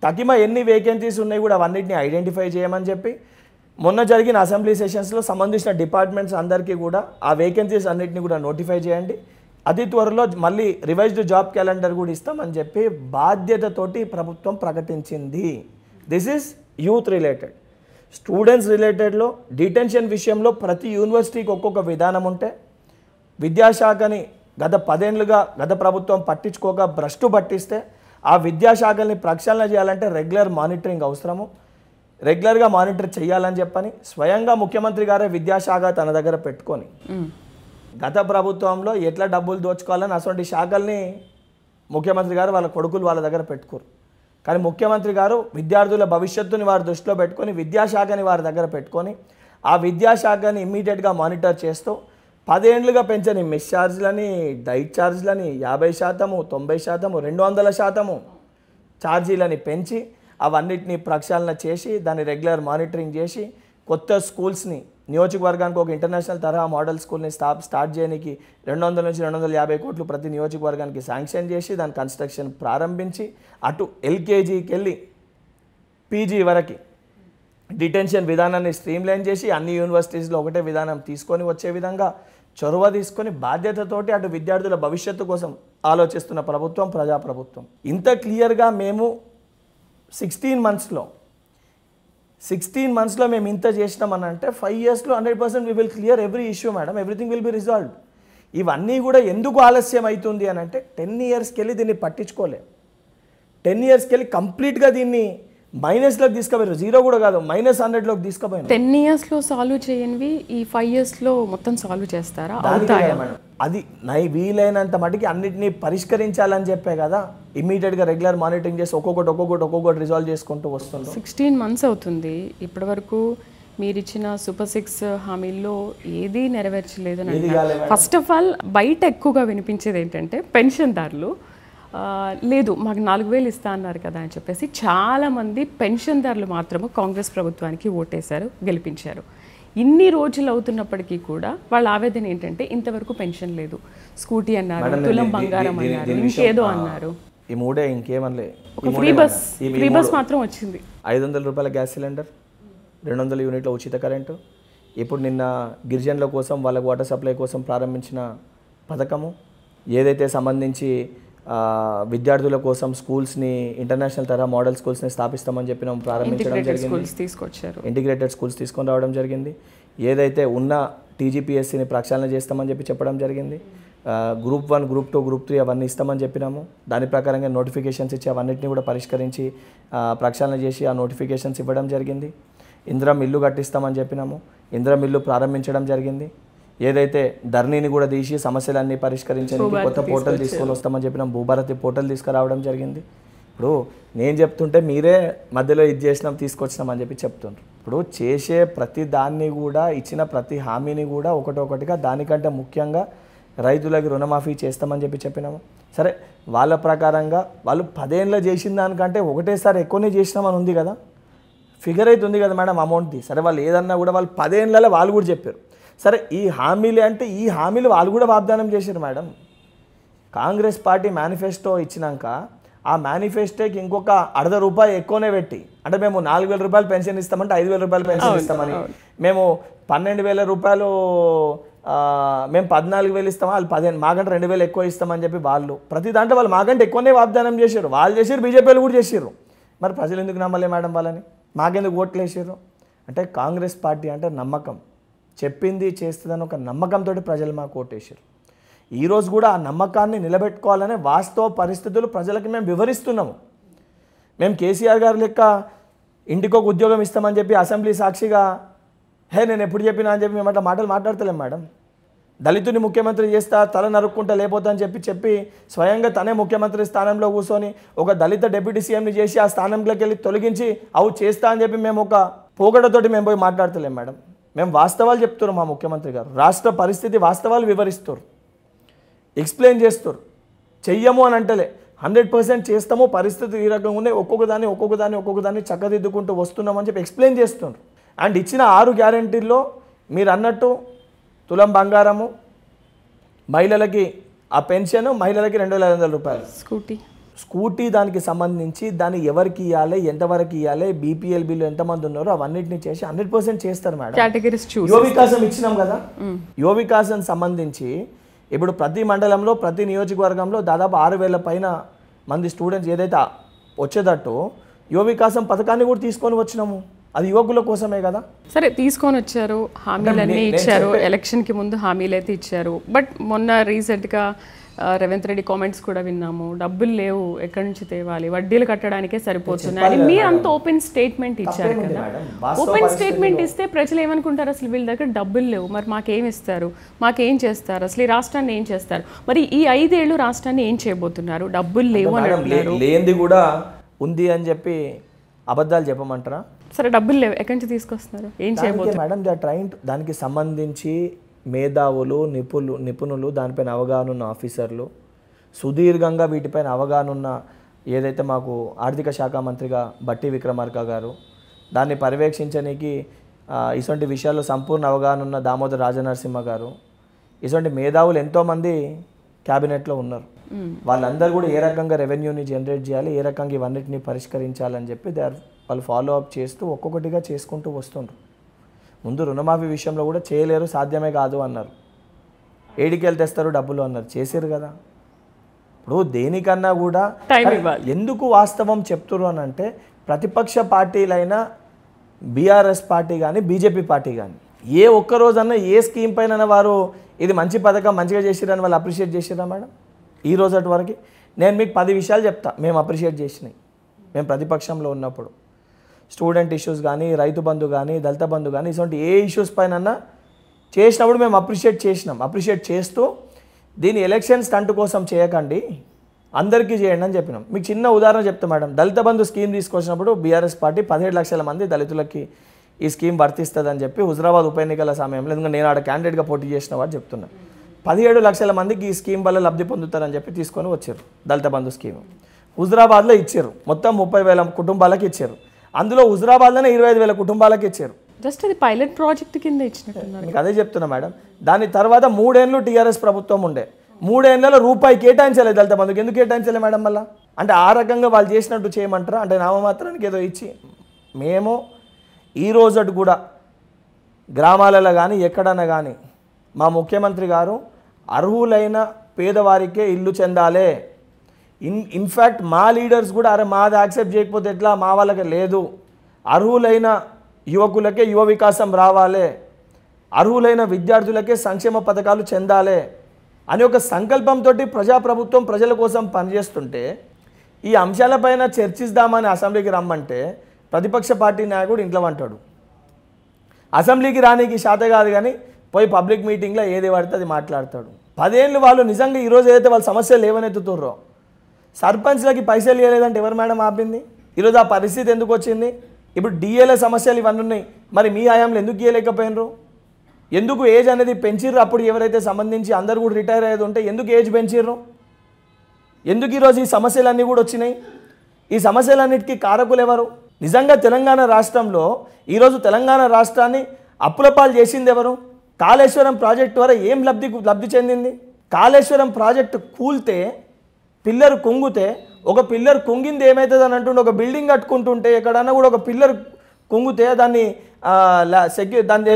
తగిన ఎన్ని వేకెన్సీస్ ఉన్నాయి కూడా అవన్నిటిని ఐడెంటిఫై చేయమని చెప్పి మొన్న జరిగిన అసెంబ్లీ సెషన్స్లో సంబంధించిన డిపార్ట్మెంట్స్ అందరికీ కూడా ఆ వేకెన్సీస్ అన్నిటిని కూడా నోటిఫై చేయండి. అతి త్వరలో మళ్ళీ రివైజ్డ్ జాబ్ క్యాలెండర్ కూడా ఇస్తామని చెప్పి బాధ్యతతోటి ప్రభుత్వం ప్రకటించింది. This is youth related. Students రిలేటెడ్లో డిటెన్షన్ విషయంలో ప్రతి యూనివర్సిటీకి ఒక్కొక్క విధానం ఉంటే విద్యాశాఖని గత 10 ఏళ్లుగా గత ప్రభుత్వం పట్టించుకోక భ్రష్టు పట్టిస్తే ఆ విద్యాశాఖల్ని ప్రక్షాళన చేయాలంటే రెగ్యులర్ మానిటరింగ్ అవసరము. రెగ్యులర్గా మానిటర్ చేయాలని చెప్పని స్వయంగా ముఖ్యమంత్రి గారే విద్యాశాఖ తన దగ్గర పెట్టుకొని గత ప్రభుత్వంలో ఎట్లా డబ్బులు దోచుకోవాలని అటువంటి శాఖల్ని ముఖ్యమంత్రి గారు వాళ్ళ కొడుకులు వాళ్ళ దగ్గర పెట్టుకోరు. కానీ ముఖ్యమంత్రి గారు విద్యార్థుల భవిష్యత్తుని వారి దృష్టిలో పెట్టుకొని విద్యాశాఖని వారి దగ్గర పెట్టుకొని ఆ విద్యాశాఖని ఇమ్మీడియట్గా మానిటర్ చేస్తూ 10 ఏళ్లుగా పెంచని మెస్ ఛార్జీలని, డైట్ ఛార్జీలని 50%, 90%, 200% ఛార్జీలని పెంచి అవన్నిటిని ప్రక్షాళన చేసి దాన్ని రెగ్యులర్ మానిటరింగ్ చేసి కొత్త స్కూల్స్ని నియోజకవర్గానికి ఒక ఇంటర్నేషనల్ తరహా మోడల్ స్కూల్ని స్టార్ట్ చేయడానికి 200 నుంచి 250 కోట్లు ప్రతి నియోజకవర్గానికి శాంక్షన్ చేసి దాని కన్స్ట్రక్షన్ ప్రారంభించి అటు ఎల్కేజీకి వెళ్ళి పీజీ వరకు డిటెన్షన్ విధానాన్ని స్ట్రీమ్లైన్ చేసి అన్ని యూనివర్సిటీస్లో ఒకటే విధానం తీసుకొని వచ్చే విధంగా చొరవ తీసుకొని బాధ్యతతోటి అటు విద్యార్థుల భవిష్యత్తు కోసం ఆలోచిస్తున్న ప్రభుత్వం ప్రజాప్రభుత్వం. ఇంత క్లియర్గా మేము 16 మంత్స్లో మేము ఇంత చేసినామని అంటే 5 ఇయర్స్లో 100% we will clear every issue madam. Everything will be resolved. ఇవన్నీ కూడా ఎందుకు ఆలస్యం అవుతుంది అని అంటే 10 ఇయర్స్కి వెళ్ళి దీన్ని పట్టించుకోలే. 10 ఇయర్స్కి వెళ్ళి కంప్లీట్గా దీన్ని మైనస్లోకి తీసుకుపోయారు. 0 కూడా కాదు, -100లోకి తీసుకుపోయారు. 10 ఇయర్స్లో సాల్వ్ చేయనివి ఈ 5 ఇయర్స్లో మొత్తం సాల్వ్ చేస్తారా? అది వీలైనంత మటుకి అన్నిటినీ పరిష్కరించాలని చెప్పే కదా ఇమ్మీడియట్గా రెగ్యులర్ మానిటరింగ్ చేసి ఒక్కొక్కటి రిజాల్వ్ చేసుకుంటూ వస్తుంది. 16 మంత్స్ అవుతుంది. ఇప్పటి వరకు మీరు ఇచ్చిన సూపర్ 6 హామీల్లో ఏదీ నెరవేర్చలేదు. ఫస్ట్ ఆఫ్ ఆల్ బయట ఎక్కువగా వినిపించేది ఏంటంటే పెన్షన్దారులు లేదు మాకు 4,000 ఇస్తా అన్నారు కదా అని చెప్పేసి చాలామంది పెన్షన్దారులు మాత్రమే కాంగ్రెస్ ప్రభుత్వానికి ఓటేశారు, గెలిపించారు. ఇన్ని రోజులు అవుతున్నప్పటికీ కూడా వాళ్ళ ఆవేదన ఏంటంటే ఇంతవరకు పెన్షన్ లేదు, స్కూటీ అన్నారు, తులం బంగారం అన్నారు, ఇంకేదో అన్నారు. ఈ మూడే ఇంకేమనలే. ఫ్రీ బస్ మాత్రం వచ్చింది. 500 రూపాయల గ్యాస్ సిలిండర్, 200 యూనిట్ల ఉచిత కరెంటు, ఇప్పుడు నిన్న గిరిజనుల కోసం వాళ్ళకి వాటర్ సప్లై కోసం ప్రారంభించిన పథకము, ఏదైతే సంబంధించి విద్యార్థుల కోసం స్కూల్స్ని ఇంటర్నేషనల్ తరహా మోడల్ స్కూల్స్ని స్థాపిస్తామని చెప్పినాం, ప్రారంభించడం జరిగింది. ఇంటిగ్రేటెడ్ స్కూల్స్ తీసుకొని రావడం జరిగింది. ఏదైతే ఉన్న టీజీపీఎస్సీని ప్రక్షాళన చేస్తామని చెప్పడం జరిగింది. గ్రూప్ 1, గ్రూప్ 2, గ్రూప్ 3 అవన్నీ ఇస్తామని చెప్పినాము. దాని ప్రకారంగా నోటిఫికేషన్స్ ఇచ్చి అవన్నిటిని కూడా పరిష్కరించి ప్రక్షాళన చేసి ఆ నోటిఫికేషన్స్ ఇవ్వడం జరిగింది. ఇందిరం ఇల్లు కట్టిస్తామని చెప్పినాము, ఇందిరం ఇల్లు ప్రారంభించడం జరిగింది. ఏదైతే ధరణిని కూడా తీసి సమస్యలన్నీ పరిష్కరించడానికి కొత్త పోర్టల్ తీసుకొని వస్తామని చెప్పినాం, భూభారతి పోర్టల్ తీసుకురావడం జరిగింది. ఇప్పుడు నేను చెప్తుంటే మీరే మధ్యలో ఇది చేసినాం తీసుకొచ్చినాం అని చెప్పి చెప్తుండ్రు. ఇప్పుడు చేసే ప్రతి దాన్ని కూడా ఇచ్చిన ప్రతి హామీని కూడా ఒకటొకటిగా దానికంటే ముఖ్యంగా రైతులకి రుణమాఫీ చేస్తామని చెప్పినాము. సరే వాళ్ళ ప్రకారంగా వాళ్ళు 10 ఏళ్ళలో చేసిన దానికంటే ఒకటేసారి ఎక్కువనే చేసినామని ఉంది కదా, ఫిగర్ అయితే ఉంది కదా మేడం అమౌంట్ది. సరే వాళ్ళు ఏదన్నా కూడా వాళ్ళు 10 ఏళ్ళలో వాళ్ళు కూడా చెప్పారు. సరే ఈ హామీలే అంటే ఈ హామీలు వాళ్ళు కూడా వాగ్దానం చేశారు మేడం. కాంగ్రెస్ పార్టీ మేనిఫెస్టో ఇచ్చినాక ఆ మేనిఫెస్టోకి ఇంకొక ₹0.50 ఎక్కువనే పెట్టి, అంటే మేము 4,000 రూపాయలు పెన్షన్ ఇస్తామంటే 5,000 రూపాయలు పెన్షన్ ఇస్తామని, మేము 12,000 రూపాయలు మేము 14,000 ఇస్తామా, వాళ్ళు 15 మాకంటే 2,000 ఎక్కువ ఇస్తామని చెప్పి వాళ్ళు ప్రతి దాంట్లో వాళ్ళు మాకంటే ఎక్కువనే వాగ్దానం చేశారు. వాళ్ళు చేశారు, బీజేపీలు కూడా చేశారు. మరి ప్రజలు ఎందుకు నమ్మలే మేడం వాళ్ళని? మాకెందుకు ఓట్లు వేసారు? అంటే కాంగ్రెస్ పార్టీ అంటే నమ్మకం, చెప్పింది చేస్తుందని ఒక నమ్మకంతో ప్రజలు మాకు ఓటేశారు. ఈరోజు కూడా ఆ నమ్మకాన్ని నిలబెట్టుకోవాలనే వాస్తవ పరిస్థితులు ప్రజలకి మేము వివరిస్తున్నాము. మేము కేసీఆర్ గారి లెక్క ఇంటికొక ఉద్యోగం ఇస్తామని చెప్పి అసెంబ్లీ సాక్షిగా నేను ఎప్పుడు చెప్పినా అని చెప్పి మేము అట్లా మాటలు మాట్లాడతలేం మేడం. దళితుని ముఖ్యమంత్రి చేస్తా, తల నరుక్కుంటా లేకపోతా అని చెప్పి స్వయంగా తనే ముఖ్యమంత్రి స్థానంలో కూర్చొని ఒక దళిత డిప్యూటీ సీఎంని చేసి ఆ స్థానంలోకి వెళ్ళి తొలగించి అవు చేస్తా అని చెప్పి మేము ఒక పోగడతోటి మేము పోయి మాట్లాడతలేం మేడం. మేము వాస్తవాలు చెప్తున్నాం. మా ముఖ్యమంత్రి గారు రాష్ట్ర పరిస్థితి వాస్తవాలు వివరిస్తారు, ఎక్స్ప్లెయిన్ చేస్తారు. చెయ్యము అని అంటలే, 100% చేస్తాము, పరిస్థితి ఈ రకంగా ఉన్నాయి, ఒక్కొక్కదాన్ని చక్కదిద్దుకుంటూ వస్తున్నామని చెప్పి ఎక్స్ప్లెయిన్ చేస్తున్నారు. అండ్ ఇచ్చిన 6 గ్యారెంటీల్లో మీరు అన్నట్టు తులం బంగారము, మహిళలకి ఆ పెన్షన్, మహిళలకి 2,500 రూపాయలు. స్కూటీ దానికి సంబంధించి దాన్ని ఎవరికి ఇవ్వాలి, ఎంతవరకు ఇవ్వాలి, బీపీఎల్ బిల్లు ఎంతమంది ఉన్నారో అవన్నిటిని చేసి 100% చేస్తారు మేడం. యువ వికాసం ఇచ్చినాం కదా, యువ వికాసం సంబంధించి ఇప్పుడు ప్రతి మండలంలో ప్రతి నియోజకవర్గంలో దాదాపు 6,000 పైన మంది స్టూడెంట్స్ ఏదైతే వచ్చేటట్టు యువ వికాసం పథకాన్ని కూడా తీసుకొని వచ్చినాము. అది యువకుల కోసమే కదా. సరే తీసుకొని వచ్చారు, హామీలన్నీ ఇచ్చారు, ఎలక్షన్కి ముందు హామీలు అయితే ఇచ్చారు. బట్ మొన్న రీసెంట్గా రేవంత్ రెడ్డి కామెంట్స్ కూడా విన్నాము, డబ్బులు లేవు, ఎక్కడి నుంచి తేవాలి, వడ్డీలు కట్టడానికే సరిపోతున్నాయి అని మీరు అంత ఓపెన్ స్టేట్మెంట్ ఇచ్చారు కదా. ఓపెన్ స్టేట్మెంట్ ఇస్తే ప్రజలు ఏమనుకుంటారు, అసలు వీళ్ళ దగ్గర డబ్బులు లేవు, మరి మాకేం ఇస్తారు, మాకేం చేస్తారు, అసలు ఈ రాష్ట్రాన్ని ఏం చేస్తారు, మరి ఈ 5 ఏళ్ళు రాష్ట్రాన్ని ఏం చేయబోతున్నారు, డబ్బులు లేవు అని అంటున్నారు. లేనిది కూడా ఉంది అని చెప్పి అబద్ధాలు చెప్పమంటారా? సరే డబ్బులు లేవు, ఎక్కడి నుంచి తీసుకొస్తున్నారు, ఏం చేయబోతున్నారు మేడం? They are trying. దానికి సంబంధించి మేధావులు, నిపుణులు, దానిపైన అవగాహన ఉన్న ఆఫీసర్లు, సుదీర్ఘంగా వీటిపైన అవగాహన ఉన్న ఏదైతే మాకు ఆర్థిక శాఖ మంత్రిగా బట్టి విక్రమార్క గారు, దాన్ని పర్యవేక్షించడానికి ఇటువంటి విషయాల్లో సంపూర్ణ అవగాహన ఉన్న దామోదర్ రాజనరసింహ గారు, ఇటువంటి మేధావులు ఎంతోమంది క్యాబినెట్లో ఉన్నారు. వాళ్ళందరూ కూడా ఏ రకంగా రెవెన్యూని జనరేట్ చేయాలి, ఏ రకంగా ఇవన్నిటిని పరిష్కరించాలని చెప్పి వాళ్ళు ఫాలో అప్ చేస్తూ ఒక్కొక్కటిగా చేసుకుంటూ వస్తుండ్రు. ముందు రుణమాఫీ విషయంలో కూడా చేయలేరు, సాధ్యమే కాదు అన్నారు. ఏడికెళ్ళి తెస్తారు డబ్బులు అన్నారు, చేసారు కదా. ఇప్పుడు దేనికన్నా కూడా ఎందుకు వాస్తవం చెప్తున్నారు అని అంటే, ప్రతిపక్ష పార్టీలైన బీఆర్ఎస్ పార్టీ కానీ బీజేపీ పార్టీ కానీ ఏ ఒక్కరోజన్నా ఏ స్కీమ్ పైన వారు ఇది మంచి పథకం మంచిగా చేసిరని వాళ్ళు అప్రిషియేట్ చేసిరా మేడం? ఈ రోజు అటు వరకు నేను మీకు 10 విషయాలు చెప్తా మేము అప్రిషియేట్ చేసినాయి. మేము ప్రతిపక్షంలో ఉన్నప్పుడు స్టూడెంట్ ఇష్యూస్ కానీ, రైతు బంధు కానీ, దళిత బంధు కానీ, ఇటువంటి ఏ ఇష్యూస్ పైన చేసినప్పుడు మేము అప్రిషియేట్ చేసినాం. అప్రిషియేట్ చేస్తూ దీని ఎలక్షన్ స్టంట్ కోసం చేయకండి, అందరికీ చేయండి అని చెప్పినాం. మీకు చిన్న ఉదాహరణ చెప్తా మేడం. దళిత బంధు స్కీమ్ తీసుకొచ్చినప్పుడు బీఆర్ఎస్ పార్టీ 17 లక్షల మంది దళితులకి ఈ స్కీమ్ వర్తిస్తుందని చెప్పి హుజరాబాద్ ఉప ఎన్నికల సమయంలో, ఎందుకంటే నేను ఆడ క్యాండిడేట్గా పోటీ చేసిన వాడు చెప్తున్నా, 17 లక్షల మందికి ఈ స్కీమ్ వల్ల లబ్ధి పొందుతారని చెప్పి తీసుకొని వచ్చారు. దళిత బంధు స్కీమ్ హుజరాబాద్లో ఇచ్చారు, మొత్తం 30,000 కుటుంబాలకు ఇచ్చారు. అందులో హుజరాబాద్లోనే 25,000 కుటుంబాలకు ఇచ్చారు. జస్ట్ అది పైలట్ ప్రాజెక్ట్ కింద ఇచ్చినట్టున్నారు. మీకు అదే చెప్తున్నా మేడం. దాని తర్వాత 3 ఏళ్ళు టీఆర్ఎస్ ప్రభుత్వం ఉండే, 3 ఏళ్ళలో రూపాయి కేటాయించలేదు దళిత బంధుకి. ఎందుకు కేటాయించలేదు మేడం? మళ్ళీ అంటే ఆ రకంగా వాళ్ళు చేసినట్టు చేయమంటారా? అంటే నామమాత్రానికి ఏదో ఇచ్చి మేము ఈ రోజు కూడా గ్రామాలలో కానీ ఎక్కడన్నా కానీ మా ముఖ్యమంత్రి గారు అర్హులైన పేదవారికే ఇల్లు చెందాలే. ఇన్ఫ్యాక్ట్ మా లీడర్స్ కూడా అరే మాది యాక్సెప్ట్ చేయకపోతే ఎట్లా, మా వాళ్ళకి లేదు, అర్హులైన యువకులకే యువ వికాసం రావాలి, అర్హులైన విద్యార్థులకే సంక్షేమ పథకాలు చెందాలి అని ఒక సంకల్పంతో ప్రజాప్రభుత్వం ప్రజల కోసం పనిచేస్తుంటే, ఈ అంశాలపైన చర్చిద్దామని అసెంబ్లీకి రమ్మంటే ప్రతిపక్ష పార్టీ నాయకుడు ఇంట్లో అంటాడు. అసెంబ్లీకి రానికి శాత కాదు కానీ పోయి పబ్లిక్ మీటింగ్లో ఏది పడితే అది మాట్లాడతాడు. 10 ఏళ్ళు వాళ్ళు నిజంగా ఈరోజు ఏదైతే వాళ్ళ సమస్యలు లేవనెత్తుతుర్రో, సర్పంచ్లకి పైసలు ఇవ్వలేదంటే ఎవరు మేడం ఆపింది? ఈరోజు ఆ పరిస్థితి ఎందుకు వచ్చింది? ఇప్పుడు డిఏల సమస్యలు ఇవన్నీ ఉన్నాయి, మరి మీ హయాంలో ఎందుకు ఇవ్వలేకపోయినరు? ఎందుకు ఏజ్ అనేది పెంచిర్రు? అప్పుడు ఎవరైతే సంబంధించి అందరూ కూడా రిటైర్ అయ్యేది ఉంటే ఎందుకు ఏజ్ పెంచిర్రు? ఎందుకు ఈరోజు ఈ సమస్యలన్నీ కూడా వచ్చినాయి? ఈ సమస్యలన్నిటికీ కారకులు ఎవరు? నిజంగా తెలంగాణ రాష్ట్రంలో ఈరోజు తెలంగాణ రాష్ట్రాన్ని అప్పులపాలు చేసింది ఎవరు? కాళేశ్వరం ప్రాజెక్టు ద్వారా ఏం లబ్ధి చెందింది? కాళేశ్వరం ప్రాజెక్టు కూల్తే, పిల్లర్ కుంగితే, ఒక పిల్లర్ కుంగింది ఏమవుతుంది అని అంటుండే, ఒక బిల్డింగ్ కట్టుకుంటుంటే ఎక్కడన్నా కూడా ఒక పిల్లర్ కుంగితే దాన్ని దాని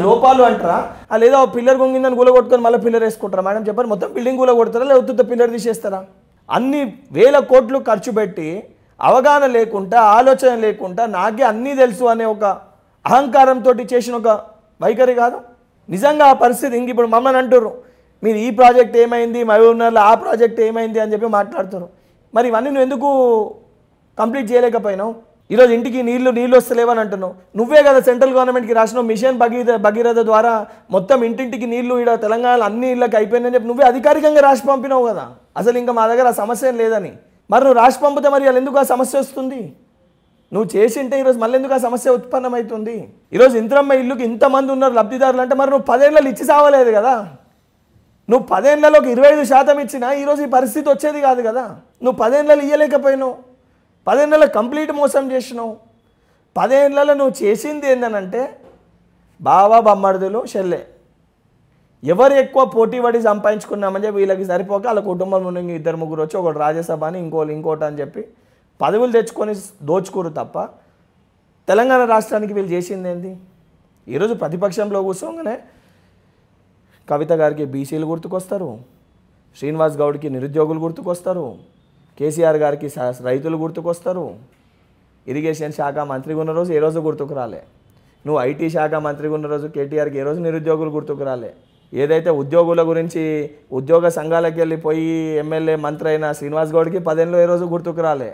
లోపాలు అంటారా? లేదా ఒక పిల్లర్ కుంగిందని కూలగొట్టుకొని మళ్ళీ పిల్లర్ వేసుకుంటారా మేడం? చెప్పండి. మొత్తం బిల్డింగ్ కూలగొడతారా లేకపోతే పిల్లర్ తీసేస్తారా? అన్ని వేల కోట్లు ఖర్చు పెట్టి అవగాహన లేకుండా, ఆలోచన లేకుండా, నాకే అన్నీ తెలుసు అనే ఒక అహంకారంతో చేసిన ఒక వైఖరి కాదు నిజంగా ఆ పరిస్థితి. ఇంక ఇప్పుడు మమ్మల్ని అంటారు మీరు ఈ ప్రాజెక్ట్ ఏమైంది, మహబూబ్నగర్లో ఆ ప్రాజెక్ట్ ఏమైంది అని చెప్పి మాట్లాడుతారు. మరి ఇవన్నీ నువ్వు ఎందుకు కంప్లీట్ చేయలేకపోయినావు? ఈరోజు ఇంటికి నీళ్ళు వస్తలేవని అంటున్నావు. నువ్వే కదా సెంట్రల్ గవర్నమెంట్కి రాసినావు, మిషన్ భగీరథ ద్వారా మొత్తం ఇంటింటికి నీళ్లు ఇక్కడ తెలంగాణలో అన్ని ఇళ్ళకి అయిపోయిందని చెప్పి నువ్వే అధికారికంగా రాసి పంపినావు కదా. అసలు ఇంకా మా దగ్గర ఆ సమస్య లేదని. మరి నువ్వు రాసి పంపితే మరి వాళ్ళు ఎందుకు ఆ సమస్య వస్తుంది? నువ్వు చేసింటే ఈరోజు మళ్ళీ ఎందుకు ఆ సమస్య ఉత్పన్నమవుతుంది? ఈరోజు ఇంద్రమ్మ ఇల్లుకి ఇంతమంది ఉన్నారు లబ్ధిదారులు అంటే మరి నువ్వు 10 ఏళ్ళలో ఇచ్చి సావలేదు కదా. నువ్వు 10 ఏళ్ళలోకి 25% ఇచ్చినా ఈరోజు ఈ పరిస్థితి వచ్చేది కాదు కదా. నువ్వు 10 ఏళ్ళలో ఇయ్యలేకపోయినావు, 10 ఏళ్ళలో కంప్లీట్ మోసం చేసినావు. 10 ఏళ్ళలో నువ్వు చేసింది ఏంటనంటే బావా బమ్మర్దులు షెల్లె ఎవరు ఎక్కువ పోటీ పడి సంపాదించుకున్నామని చెప్పి వీళ్ళకి సరిపోక వాళ్ళ కుటుంబం నుండి 2-3 వచ్చి ఒకటి రాజ్యసభ అని ఇంకోటి అని చెప్పి పదవులు తెచ్చుకొని దోచుకోరు తప్ప తెలంగాణ రాష్ట్రానికి వీళ్ళు చేసింది ఏంటి? ఈరోజు ప్రతిపక్షంలో కూర్చోగానే కవిత గారికి బీసీలు గుర్తుకొస్తారు, శ్రీనివాస్ గౌడ్కి నిరుద్యోగులు గుర్తుకొస్తారు, కేసీఆర్ గారికి రైతులు గుర్తుకొస్తారు. ఇరిగేషన్ శాఖ మంత్రిగా ఉన్న రోజు ఏ రోజు గుర్తుకు రాలే. నువ్వు ఐటీ శాఖ మంత్రిగా ఉన్న రోజు కేటీఆర్కి ఏ రోజు నిరుద్యోగులు గుర్తుకు రాలే. ఏదైతే ఉద్యోగుల గురించి ఉద్యోగ సంఘాలకు వెళ్ళిపోయి ఎమ్మెల్యే మంత్రి అయిన శ్రీనివాస్ గౌడ్కి 10 ఏళ్ళు ఏ రోజు గుర్తుకు రాలే.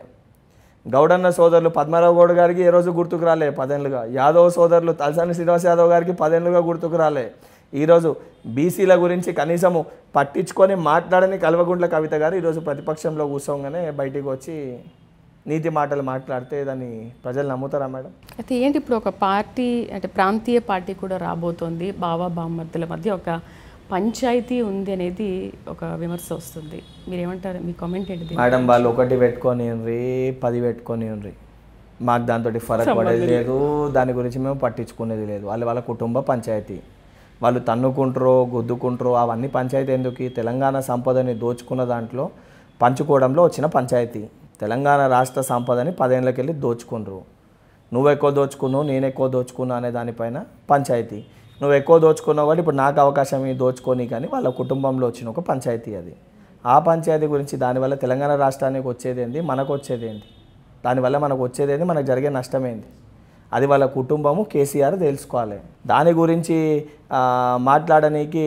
గౌడన్న సోదరులు పద్మారావు గౌడ్ గారికి ఏ రోజు గుర్తుకు రాలే 10 ఏళ్ళుగా. యాదవ్ సోదరులు తలసాని శ్రీనివాస్ యాదవ్ గారికి 10 ఏళ్ళుగా గుర్తుకు రాలే. ఈరోజు బీసీల గురించి కనీసము పట్టించుకొని మాట్లాడని కల్వకుంట్ల కవిత గారు ఈరోజు ప్రతిపక్షంలో కూర్చోగానే బయటికి వచ్చి నీతి మాటలు మాట్లాడితే దాన్ని ప్రజలు నమ్ముతారా మేడం? అయితే ఏంటి ఇప్పుడు ఒక పార్టీ అంటే ప్రాంతీయ పార్టీ కూడా రాబోతోంది, బావా బామ్మర్దుల మధ్య ఒక పంచాయతీ ఉంది అనేది ఒక విమర్శ వస్తుంది. మీరేమంటారు? మీ కామెంట్ ఏంటి? మేడం వాళ్ళు 1 పెట్టుకొని 10 పెట్టుకొని మాకు దాంతో ఫరక్ పడేది లేదు, దాని గురించి మేము పట్టించుకునేది లేదు. వాళ్ళ కుటుంబ పంచాయతీ, వాళ్ళు తన్నుకుంటారో గుద్దుకుంటారో అవన్నీ పంచాయతీ ఎందుకు? తెలంగాణ సంపదని దోచుకున్న దాంట్లో పంచుకోవడంలో వచ్చిన పంచాయతీ. తెలంగాణ రాష్ట్ర సంపదని 10 ఏళ్ళకి వెళ్ళి దోచుకుండ్రు. నువ్వు ఎక్కువ దోచుకున్నావు, నేను ఎక్కువ దోచుకున్నా అనే దానిపైన పంచాయతీ. నువ్వు ఎక్కువ దోచుకున్నావు కాబట్టి ఇప్పుడు నాకు అవకాశం దోచుకొని కానీ వాళ్ళ కుటుంబంలో వచ్చిన ఒక పంచాయతీ అది. ఆ పంచాయతీ గురించి దానివల్ల తెలంగాణ రాష్ట్రానికి వచ్చేది ఏంటి, మనకు వచ్చేది ఏంటి, దానివల్ల మనకు వచ్చేది ఏంటి, మనకు జరిగే నష్టం ఏంటి, అది వాళ్ళ కుటుంబము కేసీఆర్ తెలుసుకోవాలి. దాని గురించి మాట్లాడడానికి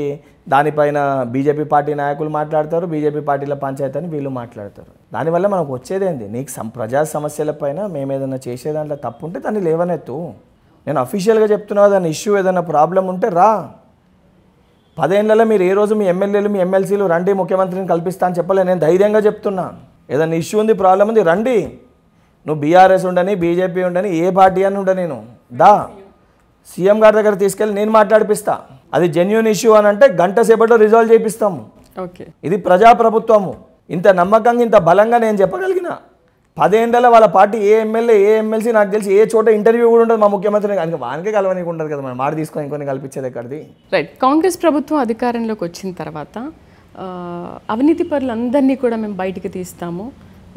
దానిపైన బీజేపీ పార్టీ నాయకులు మాట్లాడతారు, బీజేపీ పార్టీల పంచాయతీ అని వీళ్ళు మాట్లాడతారు. దానివల్ల మనకు వచ్చేదేంది? నీకు ప్రజా సమస్యలపైన మేము ఏదైనా చేసే దాంట్లో తప్పు ఉంటే దాన్ని లేవనెత్తు. నేను అఫీషియల్గా చెప్తున్నా, దాని ఇష్యూ ఏదైనా ప్రాబ్లం ఉంటే రా. 10 ఏళ్లలో మీరు ఏ రోజు మీ ఎమ్మెల్యేలు మీ ఎమ్మెల్సీలు రండి ముఖ్యమంత్రిని కల్పిస్తా అని చెప్పలే. నేను ధైర్యంగా చెప్తున్నా, ఏదైనా ఇష్యూ ఉంది ప్రాబ్లం ఉంది రండి. నువ్వు బీఆర్ఎస్ ఉండని బీజేపీ ఉండని ఏ పార్టీ అని ఉండ, నేను దా సీఎం గారి దగ్గర తీసుకెళ్ళి నేను మాట్లాడిపిస్తా. అది జెన్యూన్ ఇష్యూ అని అంటే గంట సేపట్లో రిజాల్వ్ చేపిస్తాము. ఓకే, ఇది ప్రజాప్రభుత్వము. ఇంత నమ్మకంగా ఇంత బలంగా నేను చెప్పగలిగిన 10 ఏళ్లలో వాళ్ళ పార్టీ ఏ ఎమ్మెల్యే ఏ ఎమ్మెల్సీ నాకు తెలిసి ఏ చోట ఇంటర్వ్యూ కూడా ఉండదు మా ముఖ్యమంత్రిని. కనుక వానికే కలవనీకి ఉండదు కదా, మనం మాట తీసుకొని ఇంకొని కల్పించేది ఎక్కడిది? రైట్. కాంగ్రెస్ ప్రభుత్వం అధికారంలోకి వచ్చిన తర్వాత అవినీతి పరులందరినీ కూడా మేము బయటికి తీస్తాము,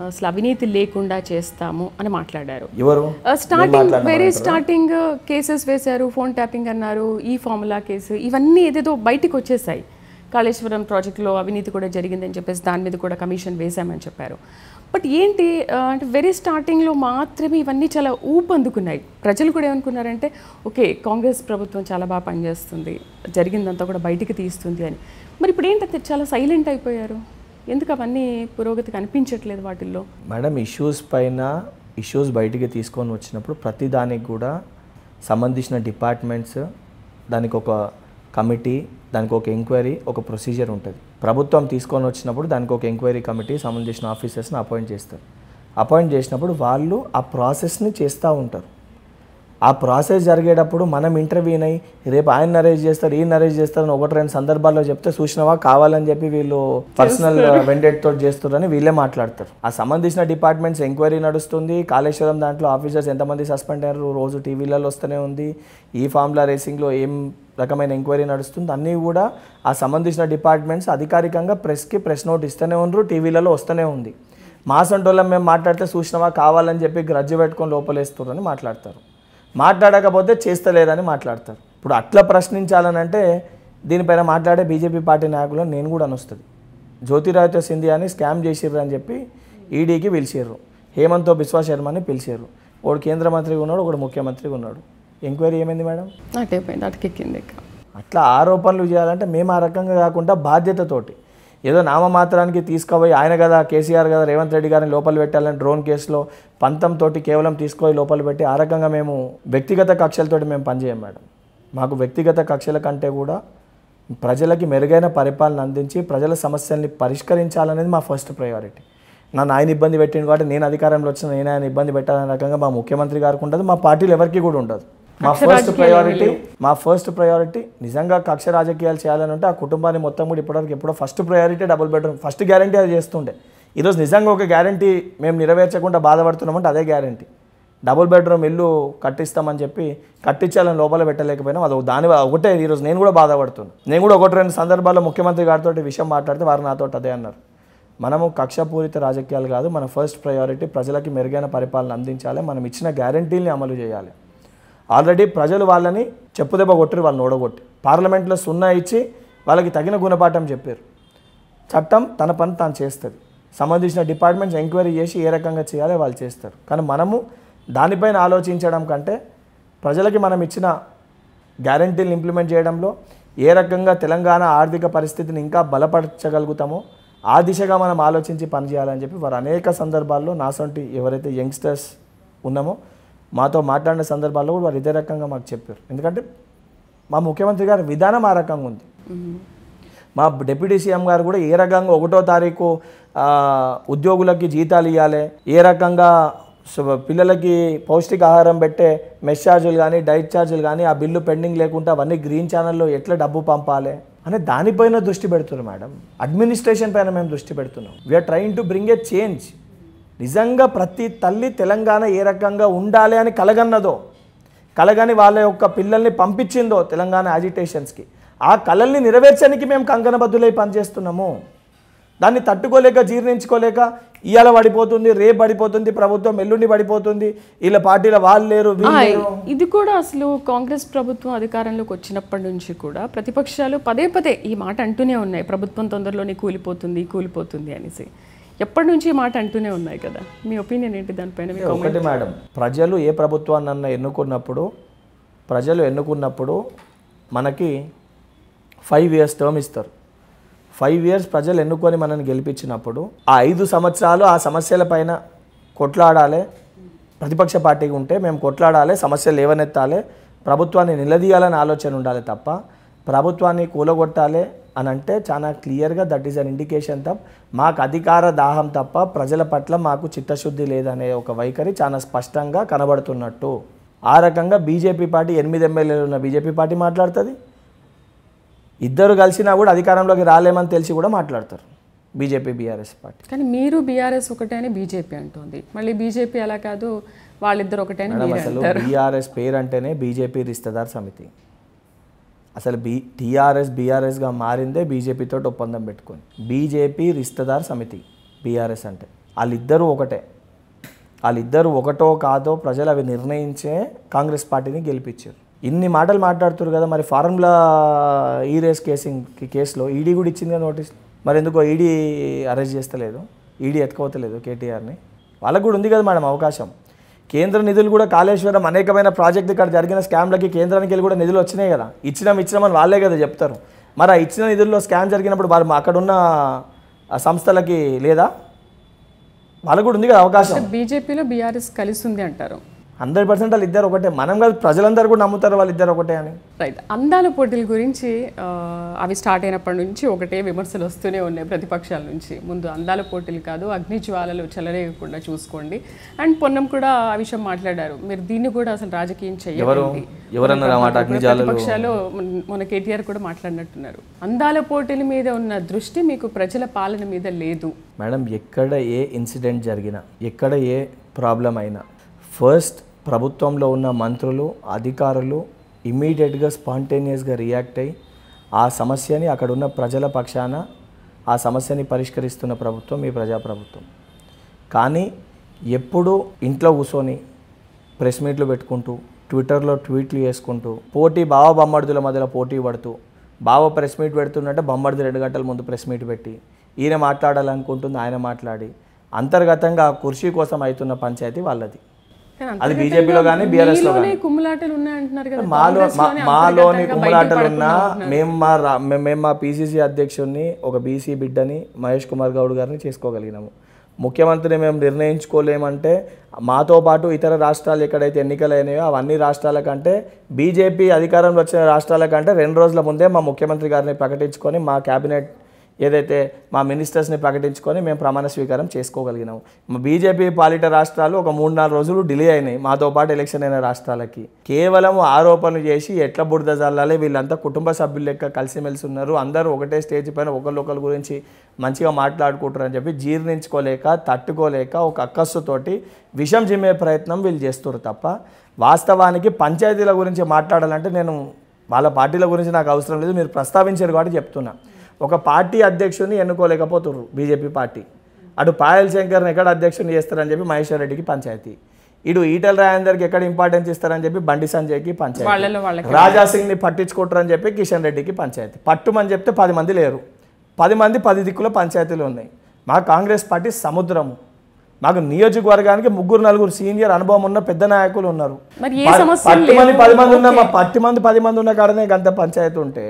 అసలు అవినీతి లేకుండా చేస్తాము అని మాట్లాడారు. ఎవరు? స్టార్టింగ్ కేసెస్ వేశారు, ఫోన్ ట్యాపింగ్ అన్నారు, ఈ ఫార్ములా కేసు, ఇవన్నీ ఏదేదో బయటికి వచ్చేసాయి. కాళేశ్వరం ప్రాజెక్టులో అవినీతి కూడా జరిగిందని చెప్పేసి దాని మీద కూడా కమిషన్ వేశామని చెప్పారు. బట్ ఏంటి అంటే వెరీ స్టార్టింగ్లో మాత్రమే ఇవన్నీ చాలా ఊపందుకున్నాయి. ప్రజలు కూడా ఏమనుకున్నారంటే ఓకే కాంగ్రెస్ ప్రభుత్వం చాలా బాగా పనిచేస్తుంది, జరిగిందంతా కూడా బయటికి తీస్తుంది అని. మరి ఇప్పుడు ఏంటంటే చాలా సైలెంట్ అయిపోయారు. ఎందుకు అవన్నీ పురోగతి కనిపించట్లేదు వాటిల్లో? మేడం ఇష్యూస్ బయటికి తీసుకొని వచ్చినప్పుడు ప్రతి దానికి కూడా సంబంధించిన డిపార్ట్మెంట్స్, దానికి ఒక కమిటీ, దానికి ఒక ఎంక్వైరీ, ఒక ప్రొసీజర్ ఉంటుంది. ప్రభుత్వం తీసుకొని వచ్చినప్పుడు దానికి ఒక ఎంక్వైరీ కమిటీ సంబంధించిన ఆఫీసర్స్ని అపాయింట్ చేస్తారు. అపాయింట్ చేసినప్పుడు వాళ్ళు ఆ ప్రాసెస్ని చేస్తూ ఉంటారు. ఆ ప్రాసెస్ జరిగేటప్పుడు మనం ఇంటర్వ్యూని అయ్యి రేపు ఆయన అరేంజ్ చేస్తారు, ఈయన అరేంజ్ చేస్తారు అని 1-2 సందర్భాల్లో చెప్తే చూసినవా కావాలని చెప్పి వీళ్ళు పర్సనల్ వెండేట్ తోటి చేస్తారని వీళ్ళే మాట్లాడతారు. ఆ సంబంధించిన డిపార్ట్మెంట్స్ ఎంక్వైరీ నడుస్తుంది. కాళేశ్వరం దాంట్లో ఆఫీసర్స్ ఎంతమంది సస్పెండ్ అయ్యారు రోజు టీవీలలో వస్తూనే ఉంది. ఈ ఫార్ములా రేసింగ్లో ఏం రకమైన ఎంక్వైరీ నడుస్తుంది అన్నీ కూడా ఆ సంబంధించిన డిపార్ట్మెంట్స్ అధికారికంగా ప్రెస్ నోట్ ఇస్తూనే ఉన్నారు, టీవీలలో వస్తూనే ఉంది. మా సొంటోళ్ళం మేము మాట్లాడితే చూసినవా కావాలని చెప్పి గ్రజ్జు పెట్టుకొని లోపలేస్తారని మాట్లాడతారు. మాట్లాడకపోతే చేస్తలేదని మాట్లాడతారు. ఇప్పుడు అట్లా ప్రశ్నించాలని అంటే దీనిపైన మాట్లాడే బీజేపీ పార్టీ నాయకులను నేను కూడా అనొస్తుంది. జ్యోతిరాదిత్య సింధియాని స్కామ్ చేసిర్రు అని చెప్పి ఈడీకి పిలిచారు, హేమంత్ బిశ్వా శర్మని పిలిచారు. ఒకడు కేంద్ర మంత్రిగా ఉన్నాడు, ఒకడు ముఖ్యమంత్రిగా ఉన్నాడు. ఎంక్వైరీ ఏమైంది మేడం? అటెక్కింది. అట్లా ఆరోపణలు చేయాలంటే మేము ఆ రకంగా కాకుండా బాధ్యతతోటి ఏదో నామమాత్రానికి తీసుకుపోయి ఆయన కదా కేసీఆర్ కదా రేవంత్ రెడ్డి గారిని లోపల పెట్టాలని డ్రోన్ కేసులో పంతంతో కేవలం తీసుకొని లోపల పెట్టి ఆ రకంగా మేము వ్యక్తిగత కక్షలతోటి మేము పనిచేయం మేడం. మాకు వ్యక్తిగత కక్షల కంటే కూడా ప్రజలకి మెరుగైన పరిపాలన అందించి ప్రజల సమస్యల్ని పరిష్కరించాలనేది మా ఫస్ట్ ప్రయారిటీ. నన్ను ఆయన ఇబ్బంది పెట్టింది కాబట్టి నేను అధికారంలో వచ్చిన నేను ఆయన ఇబ్బంది పెట్టాలనే రకంగా మా ముఖ్యమంత్రి గారికి ఉంటుంది, మా పార్టీలు ఎవరికి కూడా ఉండదు. మా ఫస్ట్ ప్రయారిటీ నిజంగా కక్ష రాజకీయాలు చేయాలని ఉంటే ఆ కుటుంబాన్ని మొత్తం కూడా ఇప్పటివరకు ఎప్పుడో first priority double bedroom first guarantee అది చేస్తుండే. ఈరోజు నిజంగా ఒక గ్యారంటీ మేము నెరవేర్చకుండా బాధపడుతున్నామంటే అదే గ్యారంటీ. డబుల్ బెడ్రూమ్ ఇల్లు కట్టిస్తామని చెప్పి కట్టించాలని లోపల పెట్టలేకపోయినా అది దాని ఒకటే ఈరోజు నేను కూడా బాధపడుతున్నాను. నేను కూడా 1-2 సందర్భాల్లో ముఖ్యమంత్రి గారితో విషయం మాట్లాడితే వారు నాతో అదే అన్నారు, మనము కక్షపూరిత రాజకీయాలు కాదు, మన ఫస్ట్ ప్రయారిటీ ప్రజలకి మెరుగైన పరిపాలన అందించాలి, మనం ఇచ్చిన గ్యారంటీల్ని అమలు చేయాలి. ఆల్రెడీ ప్రజలు వాళ్ళని చెప్పుదెబ్బ కొట్టి వాళ్ళని ఓడగొట్టి పార్లమెంట్లో 0 ఇచ్చి వాళ్ళకి తగిన గుణపాఠం చెప్పారు. చట్టం తన పని తాను చేస్తుంది, సంబంధించిన డిపార్ట్మెంట్స్ ఎంక్వైరీ చేసి ఏ రకంగా చేయాలో వాళ్ళు చేస్తారు. కానీ మనము దానిపైన ఆలోచించడం కంటే ప్రజలకి మనం ఇచ్చిన గ్యారంటీలను ఇంప్లిమెంట్ చేయడంలో ఏ రకంగా తెలంగాణ ఆర్థిక పరిస్థితిని ఇంకా బలపరచగలుగుతామో ఆ దిశగా మనం ఆలోచించి పనిచేయాలని చెప్పి వారు అనేక సందర్భాల్లో నాసొంటి ఎవరైతే యంగ్స్టర్స్ ఉన్నామో మాతో మాట్లాడిన సందర్భాల్లో కూడా వారు ఇదే రకంగా మాకు చెప్పారు. ఎందుకంటే మా ముఖ్యమంత్రి గారి విధానం ఆ రకంగా ఉంది. మా డిప్యూటీ సీఎం గారు కూడా ఏ రకంగా 1వ తారీఖు ఉద్యోగులకి జీతాలు ఇవ్వాలి, ఏ రకంగా పిల్లలకి పౌష్టికాహారం పెట్టే మెస్ ఛార్జీలు కానీ డైట్ ఛార్జీలు కానీ ఆ బిల్లు పెండింగ్ లేకుండా అవన్నీ గ్రీన్ ఛానల్లో ఎట్లా డబ్బు పంపాలి అనే దానిపైన దృష్టి పెడుతున్నారు మేడం. అడ్మినిస్ట్రేషన్ పైన మేము దృష్టి పెడుతున్నాం. We're trying to bring a change. నిజంగా ప్రతి తల్లి తెలంగాణ ఏ రకంగా ఉండాలి అని కలగని వాళ్ళ యొక్క పిల్లల్ని పంపించిందో తెలంగాణ యాజిటేషన్స్కి, ఆ కళల్ని నెరవేర్చడానికి మేము కంకణబద్దులై పనిచేస్తున్నాము. దాన్ని తట్టుకోలేక జీర్ణించుకోలేక ఇవాళ పడిపోతుంది, రేపు పడిపోతుంది, ప్రభుత్వం ఎల్లుండి పడిపోతుంది, వీళ్ళ పార్టీలో వాళ్ళు లేరు. ఇది కూడా అసలు కాంగ్రెస్ ప్రభుత్వం అధికారంలోకి వచ్చినప్పటి నుంచి కూడా ప్రతిపక్షాలు పదే ఈ మాట అంటూనే ఉన్నాయి, ప్రభుత్వం తొందరలోనే కూలిపోతుంది అనేసి. ఎప్పటి నుంచి ఈ మాట అంటూనే ఉన్నాయి కదా, మీ ఒపీనియన్ ఏంటి దానిపైన? ఒకటి మేడం, ప్రజలు ఏ ప్రభుత్వాన్ని ఎన్నుకున్నప్పుడు మనకి 5 years టర్మ్ ఇస్తారు. 5 years ప్రజలు ఎన్నుకొని మనల్ని గెలిపించినప్పుడు ఆ 5 సంవత్సరాలు ఆ సమస్యలపైన కొట్లాడాలి. ప్రతిపక్ష పార్టీగా ఉంటే మేము కొట్లాడాలి, సమస్యలు లేవనెత్తాలి, ప్రభుత్వాన్ని నిలదీయాలని ఆలోచన ఉండాలి తప్ప ప్రభుత్వాన్ని కూలగొట్టాలి అని అంటే చాలా క్లియర్గా దట్ ఈస్ అన్ ఇండికేషన్ తప్ప మాకు అధికార దాహం తప్ప ప్రజల పట్ల మాకు చిత్తశుద్ధి లేదనే ఒక వైఖరి చాలా స్పష్టంగా కనబడుతున్నట్టు. ఆ రకంగా బీజేపీ పార్టీ 8 ఎమ్మెల్యేలు ఉన్న బీజేపీ పార్టీ మాట్లాడుతుంది, ఇద్దరు కలిసినా కూడా అధికారంలోకి రాలేమని తెలిసి కూడా మాట్లాడతారు బీజేపీ బీఆర్ఎస్ పార్టీ. కానీ మీరు బీఆర్ఎస్ ఒకటే అని బీజేపీ అంటుంది, మళ్ళీ బీజేపీ అలా కాదు వాళ్ళిద్దరు ఒకటే అని. అసలు బీఆర్ఎస్ పేరు అంటేనే బీజేపీ రిస్తదార్ సమితి. అసలు టీఆర్ఎస్ బీఆర్ఎస్గా మారిందే బీజేపీతో ఒప్పందం పెట్టుకొని. బీజేపీ రిస్తదార్ సమితి బీఆర్ఎస్ అంటే వాళ్ళిద్దరూ ఒకటే. వాళ్ళిద్దరూ ఒకటో కాదో ప్రజలు అవి నిర్ణయించే కాంగ్రెస్ పార్టీని గెలిపించారు. ఇన్ని మాటలు మాట్లాడుతున్నారు కదా, మరి ఫార్ములా రేస్ కేసులో ఈడీ కూడా ఇచ్చింది కదా నోటీస్, మరి ఎందుకో ఈడీ అరెస్ట్ చేస్తలేదు, ఈడీ ఎత్తుకోవట్లేదు కేటీఆర్ని? వాళ్ళకు కూడా ఉంది కదా మేడం అవకాశం. కేంద్ర నిధులు కూడా కాళేశ్వరం అనేకమైన ప్రాజెక్టు ఇక్కడ జరిగిన స్కామ్లకి కేంద్రానికి వెళ్ళి కూడా నిధులు వచ్చినాయి కదా, ఇచ్చినామని వాళ్ళే కదా చెప్తారు. మరి ఆ ఇచ్చిన నిధుల్లో స్కామ్ జరిగినప్పుడు వాళ్ళు అక్కడున్న సంస్థలకి లేదా? వాళ్ళకు కూడా ఉంది కదా అవకాశం. బీజేపీలో బీఆర్ఎస్ కలిసి ఉంది అంటారు. 100% వాళ్ళు ఇద్దరు ఒకటే. మనం కాదు, ప్రజలందరూ కూడా నమ్ముతారు వాళ్ళు ఇద్దరు ఒకటే అని. రైట్. అందాల పోటీల గురించి అవి స్టార్ట్ అయినప్పటి నుంచి ఒకటే విమర్శలు వస్తూనే ఉన్నాయి ప్రతిపక్షాల నుంచి. ముందు అందాల పోటీలు కాదు, అగ్ని జ్వాలలు చెలరేయకుండా చూసుకోండి. అండ్ పొన్నం కూడా ఆ విషయం మాట్లాడారు, మీరు దీన్ని కూడా అసలు రాజకీయం చేయాలి. ప్రతిపక్షాలు మన కేటీఆర్ కూడా మాట్లాడినట్టున్నారు. అందాల పోటీల మీద ఉన్న దృష్టి మీకు ప్రజల పాలన మీద లేదు. మేడం, ఎక్కడ ఏ ఇన్సిడెంట్ జరిగినా, ఎక్కడ ఏ ప్రాబ్లం అయినా ఫస్ట్ ప్రభుత్వంలో ఉన్న మంత్రులు అధికారులు ఇమ్మీడియట్గా స్పాంటేనియస్గా రియాక్ట్ అయ్యి ఆ సమస్యని అక్కడ ఉన్న ప్రజల పక్షాన ఆ సమస్యని పరిష్కరిస్తున్న ప్రభుత్వం ఈ ప్రజాప్రభుత్వం. కానీ ఎప్పుడు ఇంట్లో కూర్చొని ప్రెస్ మీట్లు పెట్టుకుంటూ ట్విట్టర్లో ట్వీట్లు చేసుకుంటూ బావ బొమ్మడిదుల మధ్యలో పోటీ పడుతూ బావ ప్రెస్ మీట్ పెడుతున్నట్టే బొమ్మడిది 2 గంటల ముందు ప్రెస్ మీట్ పెట్టి ఈయన మాట్లాడాలనుకుంటుంది, ఆయన మాట్లాడి అంతర్గతంగా ఆ కుర్చీ కోసం అవుతున్న పంచాయతీ వాళ్ళది. అది బీజేపీలో కానీ బీఆర్ఎస్లో కానీ మాలోని కుమ్ములాటలు ఉన్నా మేము మా పీసీసీ అధ్యక్షుడిని ఒక బీసీ బిడ్డని మహేష్ కుమార్ గౌడ్ గారిని చేసుకోగలిగినాము. ముఖ్యమంత్రిని మేము నిర్ణయించుకోలేమంటే మాతో పాటు ఇతర రాష్ట్రాలు ఎక్కడైతే ఎన్నికలైనాయో అవన్నీ రాష్ట్రాల కంటే బీజేపీ అధికారంలో వచ్చిన రాష్ట్రాల కంటే 2 రోజుల ముందే మా ముఖ్యమంత్రి గారిని ప్రకటించుకొని మా క్యాబినెట్ ఏదైతే మా మినిస్టర్స్ని ప్రకటించుకొని మేము ప్రమాణ స్వీకారం చేసుకోగలిగినాము. బీజేపీ పాలిట రాష్ట్రాలు ఒక 3-4 రోజులు డిలే అయినాయి మాతో పాటు ఎలక్షన్ అయిన రాష్ట్రాలకి. కేవలం ఆరోపణలు చేసి ఎట్ల బురద జల్లాలి, వీళ్ళంతా కుటుంబ సభ్యులు లెక్క కలిసిమెలిసి ఉన్నారు, అందరూ ఒకటే స్టేజ్ పైన ఒకళ్ళొకరి గురించి మంచిగా మాట్లాడుకుంటారు అని చెప్పి జీర్ణించుకోలేక తట్టుకోలేక ఒక అక్కస్సుతోటి విషం జిమ్మే ప్రయత్నం వీళ్ళు చేస్తారు తప్ప వాస్తవానికి పంచాయతీల గురించి మాట్లాడాలంటే నేను వాళ్ళ పార్టీల గురించి నాకు అవసరం లేదు, మీరు ప్రస్తావించారు కాబట్టి చెప్తున్నా. ఒక పార్టీ అధ్యక్షుడిని ఎన్నుకోలేకపోతున్నారు బీజేపీ పార్టీ. అటు పాయల్ శంకర్ని ఎక్కడ అధ్యక్షుని చేస్తారని చెప్పి మహేశ్వర్ రెడ్డికి పంచాయతీ, ఇటు ఈటెల రాజేందర్కి ఎక్కడ ఇంపార్టెన్స్ ఇస్తారని చెప్పి బండి సంజయ్కి పంచాయతీ, రాజా సింగ్ని పట్టించుకుంటారని చెప్పి కిషన్ రెడ్డికి పంచాయతీ. పట్టుమని చెప్తే 10 మంది లేరు, 10 మంది 10 దిక్కుల పంచాయతీలు ఉన్నాయి. మా కాంగ్రెస్ పార్టీ సముద్రము. మాకు నియోజకవర్గానికి 3-4 సీనియర్ అనుభవం ఉన్న పెద్ద నాయకులు ఉన్నారు. 10 మంది ఉన్న మా 10 మంది ఉన్న కాడనే గంత పంచాయతీ ఉంటే,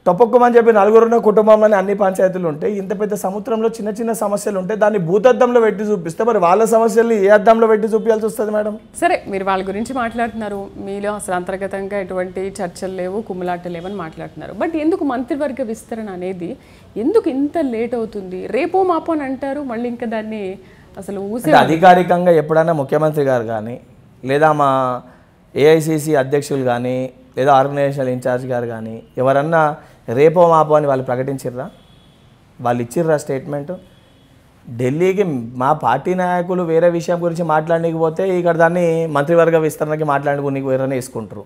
తొప్పక్కుమని చెప్పి 4 ఉన్న కుటుంబంలోనే అన్ని పంచాయతీలు ఉంటాయి. ఇంత పెద్ద సముద్రంలో చిన్న చిన్న సమస్యలు ఉంటే దాన్ని భూతద్దంలో పెట్టి చూపిస్తే మరి వాళ్ళ సమస్యల్ని ఏ అద్దంలో పెట్టి చూపించాల్సి వస్తుంది మేడం? సరే, మీరు వాళ్ళ గురించి మాట్లాడుతున్నారు, మీలో అసలు అంతర్గతంగా ఎటువంటి చర్చలు లేవు, కుమ్ములాటలు లేవని మాట్లాడుతున్నారు. బట్ ఎందుకు మంత్రివర్గ విస్తరణ అనేది ఎందుకు ఇంత లేట్ అవుతుంది? రేపో మాపో అని అంటారు, మళ్ళీ ఇంకా దాన్ని అసలు అధికారికంగా ఎప్పుడైనా ముఖ్యమంత్రి గారు కానీ లేదా మా ఏఐసిసి అధ్యక్షులు కానీ లేదా ఆర్గనైజేషనల్ ఇన్ఛార్జ్ గారు కానీ ఎవరన్నా రేపో మాపో అని వాళ్ళు ప్రకటించిర్రా? వాళ్ళు ఇచ్చిర్రా స్టేట్మెంట్? ఢిల్లీకి మా పార్టీ నాయకులు వేరే విషయం గురించి మాట్లాడకపోతే ఇక్కడ దాన్ని మంత్రివర్గ విస్తరణకి మాట్లాడుకుని వేరేనే వేసుకుంటారు.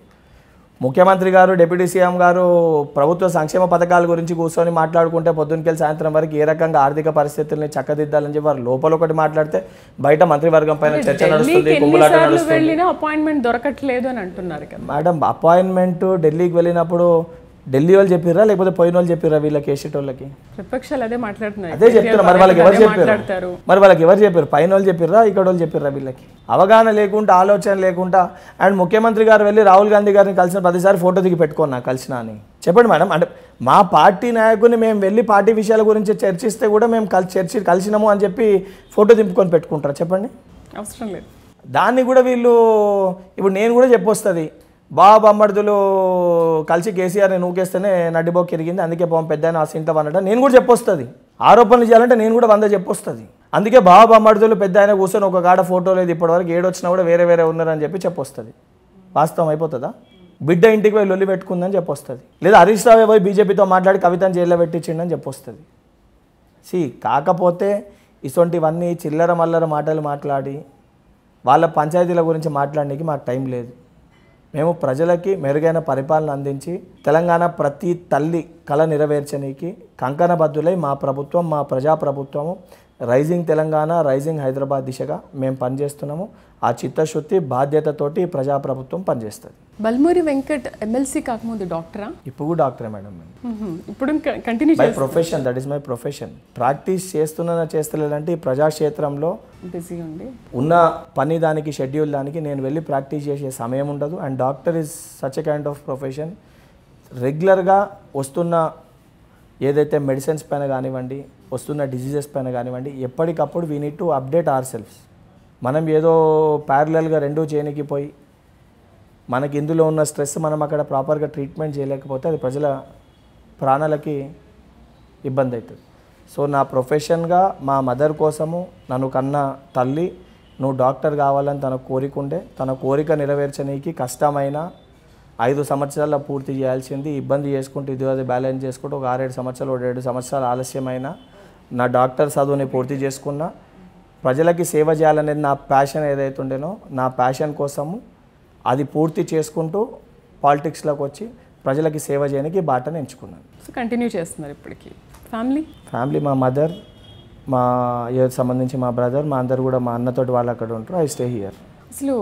ముఖ్యమంత్రి గారు, డిప్యూటీ సీఎం గారు ప్రభుత్వ సంక్షేమ పథకాల గురించి కూర్చొని మాట్లాడుకుంటే పొద్దున్నకెళ్ళి సాయంత్రం వరకు ఏ రకంగా ఆర్థిక పరిస్థితుల్ని చక్కదిద్దాలని చెప్పి వారు లోపల ఒకటి మాట్లాడితే బయట మంత్రివర్గం పైన చర్చ నడుస్తుంది, కుమ్ములాట నడుస్తుంది. అపాయింట్మెంట్ దొరకట్లేదు అని అంటున్నారు కదా మేడం. అపాయింట్మెంట్ ఢిల్లీకి వెళ్ళినప్పుడు ఢిల్లీ వాళ్ళు చెప్పిర్రా లేకపోతే పోయిన వాళ్ళు చెప్పిర్రా? వీళ్ళకి కేసీటోళ్ళకి ప్రతిపక్షాలు అదే మాట్లాడుతున్నారు, అదే చెప్తున్నారు. మరి వాళ్ళకి ఎవరు చెప్పారు? పైన వాళ్ళు చెప్పిర్రా, ఇక్కడ వాళ్ళు చెప్పిర్రా? వీళ్ళకి అవగాహన లేకుండా, ఆలోచన లేకుండా. అండ్ ముఖ్యమంత్రి గారు వెళ్ళి రాహుల్ గాంధీ గారిని కలిసిన ప్రతిసారి ఫోటో దిగి పెట్టుకున్నా కలిసినా అని చెప్పండి మేడం. అంటే మా పార్టీ నాయకుని మేము వెళ్ళి పార్టీ విషయాల గురించి చర్చిస్తే కూడా మేము కలిసినాము అని చెప్పి ఫోటో దింపుకొని పెట్టుకుంటారా? చెప్పండి. అవసరం లేదు. దాన్ని కూడా వీళ్ళు ఇప్పుడు నేను కూడా చెప్పొస్తుంది, బామ్మర్దులు కలిసి కేసీఆర్ని నూకేస్తేనే నడ్డిబోకి ఎరిగింది, అందుకే పెద్ద ఆ సీంట్లో అనడం నేను కూడా చెప్పొస్తుంది. ఆరోపణలు చేయాలంటే నేను కూడా 100 చెప్పొస్తుంది. అందుకే బామ్మర్దులు పెద్ద ఆయన కూర్చొని ఒక కాడ ఫోటో లేదు ఇప్పటివరకు, ఏడొచ్చినా కూడా వేరే వేరే ఉన్నారని చెప్పి చెప్పొస్తుంది. వాస్తవం అయిపోతుందా? బిడ్డ ఇంటికి పోయి లొల్లి పెట్టుకుందని చెప్పొస్తుంది. లేదా హరీష్ రావు పోయి బీజేపీతో మాట్లాడి కవితను జైల్లో పెట్టించిండని చెప్పొస్తుంది. కాకపోతే ఇటువంటివన్నీ చిల్లర మల్లర మాటలు మాట్లాడి వాళ్ళ పంచాయతీల గురించి మాట్లాడడానికి మాకు టైం లేదు. మేము ప్రజలకి మెరుగైన పరిపాలన అందించి తెలంగాణ ప్రతి తల్లి కళ నెరవేర్చడానికి కంకణబద్దులై మా ప్రభుత్వం, మా ప్రజాప్రభుత్వము రైజింగ్ తెలంగాణ, రైజింగ్ హైదరాబాద్ దిశగా మేము పనిచేస్తున్నాము. ఆ చిత్తశుద్ధి బాధ్యతతోటి ప్రజాప్రభుత్వం పనిచేస్తుంది. బల్మూరి వెంకట్ ఎమ్మెల్సీ కాకముందు డాక్టరా? ఇప్పుడు డాక్టరే మేడం. ఇప్పుడు continue my profession, that is my profession. Practice చేస్తలేదంటే ఈ ప్రజాక్షేత్రంలో బిజీ ఉంది, ఉన్న పని దానికి షెడ్యూల్ దానికి నేను వెళ్ళి ప్రాక్టీస్ చేసే సమయం ఉండదు. And doctor is such a kind of profession. రెగ్యులర్గా వస్తున్న ఏదైతే మెడిసిన్స్ పైన కానివ్వండి, వస్తున్న డిసీజెస్ పైన కానివ్వండి, ఎప్పటికప్పుడు we need to update our selfs. మనం ఏదో ప్యారలల్గా రెండూ చేయనికి పోయి మనకి ఇందులో ఉన్న స్ట్రెస్ మనం అక్కడ ప్రాపర్గా ట్రీట్మెంట్ చేయలేకపోతే అది ప్రజల ప్రాణాలకి ఇబ్బంది అవుతుంది. సో నా ప్రొఫెషన్గా మా మదర్ కోసము నన్ను కన్న తల్లి నువ్వు డాక్టర్ కావాలని తన కోరిక ఉండే, తన కోరిక నెరవేర్చడానికి కష్టమైన 5 సంవత్సరాల్లో పూర్తి చేయాల్సింది ఇబ్బంది చేసుకుంటూ ఇది అది బ్యాలెన్స్ చేసుకుంటూ ఒక 6-7 సంవత్సరాలు 7 సంవత్సరాలు ఆలస్యమైన నా డాక్టర్ చదువుని పూర్తి చేసుకున్నా. ప్రజలకి సేవ చేయాలనేది నా ప్యాషన్ ఏదైతే ఉండేనో నా ప్యాషన్ కోసము అది పూర్తి చేసుకుంటూ పాలిటిక్స్లోకి వచ్చి ప్రజలకి సేవ చేయడానికి బాటను ఎంచుకున్నాను. సో కంటిన్యూ చేస్తున్నారు ఇప్పటికీ. ఫ్యామిలీ మా మదర్, మా సంబంధించి మా బ్రదర్, మా అందరు కూడా మా అన్నతోటి వాళ్ళు అక్కడ ఉంటారు. I stay here. అసలు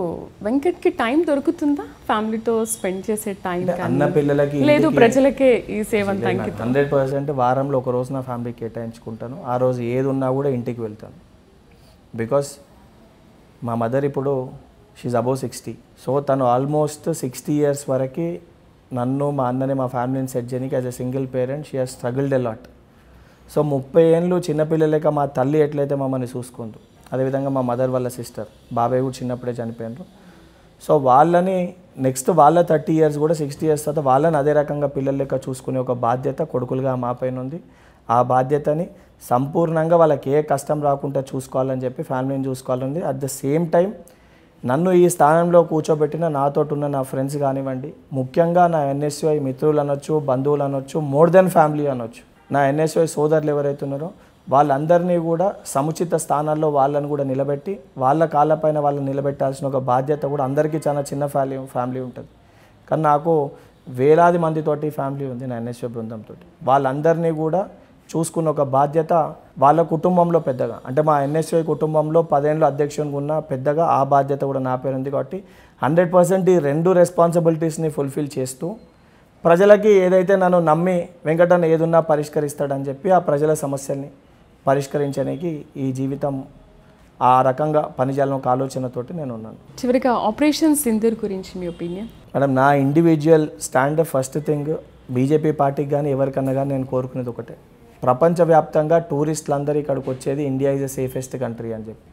వెంకట్కి టైం దొరుకుతుందా ఫ్యామిలీతో స్పెండ్ చేసే టైం? అన్న పిల్లలకి లేదు, ప్రజలకే ఈ సేవ 100%. వారంలో ఒక రోజు నా ఫ్యామిలీకి కేటాయించుకుంటాను. ఆ రోజు ఏది ఉన్నా కూడా ఇంటికి వెళ్తాను. బికాస్ మా మదర్ ఇప్పుడు షీఈ్ అబౌవ్ 60. సో తను ఆల్మోస్ట్ 60 years వరకు నన్ను, మా అన్నని, మా ఫ్యామిలీని సెట్ చేయడానికి as a single parent she has struggled a lot. So 30 ఏళ్ళు చిన్నపిల్లలేక మా తల్లి ఎట్లయితే మమ్మల్ని చూసుకుందో అదేవిధంగా మా మదర్ వాళ్ళ సిస్టర్, బాబాయ్ కూడా చిన్నప్పుడే చనిపోయినారు. సో వాళ్ళని నెక్స్ట్ వాళ్ళ 30 years కూడా 60 years తర్వాత వాళ్ళని అదే రకంగా పిల్లల లెక్క చూసుకునే ఒక బాధ్యత కొడుకులుగా మా పైన ఉంది. ఆ బాధ్యతని సంపూర్ణంగా వాళ్ళకి ఏ కష్టం రాకుండా చూసుకోవాలని చెప్పి ఫ్యామిలీని చూసుకోవాలని అట్ ద సేమ్ టైం నన్ను ఈ స్థానంలో కూర్చోబెట్టిన నాతోటి ఉన్న నా ఫ్రెండ్స్ కానివ్వండి, ముఖ్యంగా నా ఎన్ఎస్యుఐ మిత్రులు అనొచ్చు, బంధువులు అనొచ్చు, మోర్ దెన్ ఫ్యామిలీ అనొచ్చు, నా ఎన్ఎస్యుఐ సోదరులు ఎవరైతే ఉన్నారో వాళ్ళందరినీ కూడా సముచిత స్థానాల్లో వాళ్ళని కూడా నిలబెట్టి వాళ్ళ కాళ్ళపైన వాళ్ళని నిలబెట్టాల్సిన ఒక బాధ్యత కూడా అందరికీ చాలా చిన్న ఫ్యామిలీ ఉంటుంది. కానీ నాకు వేలాది మందితోటి ఫ్యామిలీ ఉంది నా ఎన్ఎస్యుఐ బృందంతో. వాళ్ళందరినీ కూడా చూసుకున్న ఒక బాధ్యత వాళ్ళ కుటుంబంలో పెద్దగా, అంటే మా ఎన్ఎస్యుఐ కుటుంబంలో 10 ఏళ్ళు అధ్యక్షునిగా ఉన్న పెద్దగా ఆ బాధ్యత కూడా నా పేరు ఉంది. కాబట్టి 100% ఈ 2 రెస్పాన్సిబిలిటీస్ని ఫుల్ఫిల్ చేస్తూ ప్రజలకి ఏదైతే నన్ను నమ్మి వెంకటన్న ఏదున్నా పరిష్కరిస్తాడని చెప్పి ఆ ప్రజల సమస్యల్ని పరిష్కరించడానికి ఈ జీవితం ఆ రకంగా పనిచేయాలని ఒక ఆలోచనతోటి నేను ఉన్నాను. చివరిగా ఆపరేషన్ సింధూర్ గురించి మీ ఒపీనియన్? మేడం, నా individual stand first thing BJP పార్టీకి కానీ ఎవరికన్నా కానీ నేను కోరుకునేది ఒకటే, ప్రపంచవ్యాప్తంగా టూరిస్టులందరూ ఇక్కడికి వచ్చేది India is the safest country అని చెప్పి.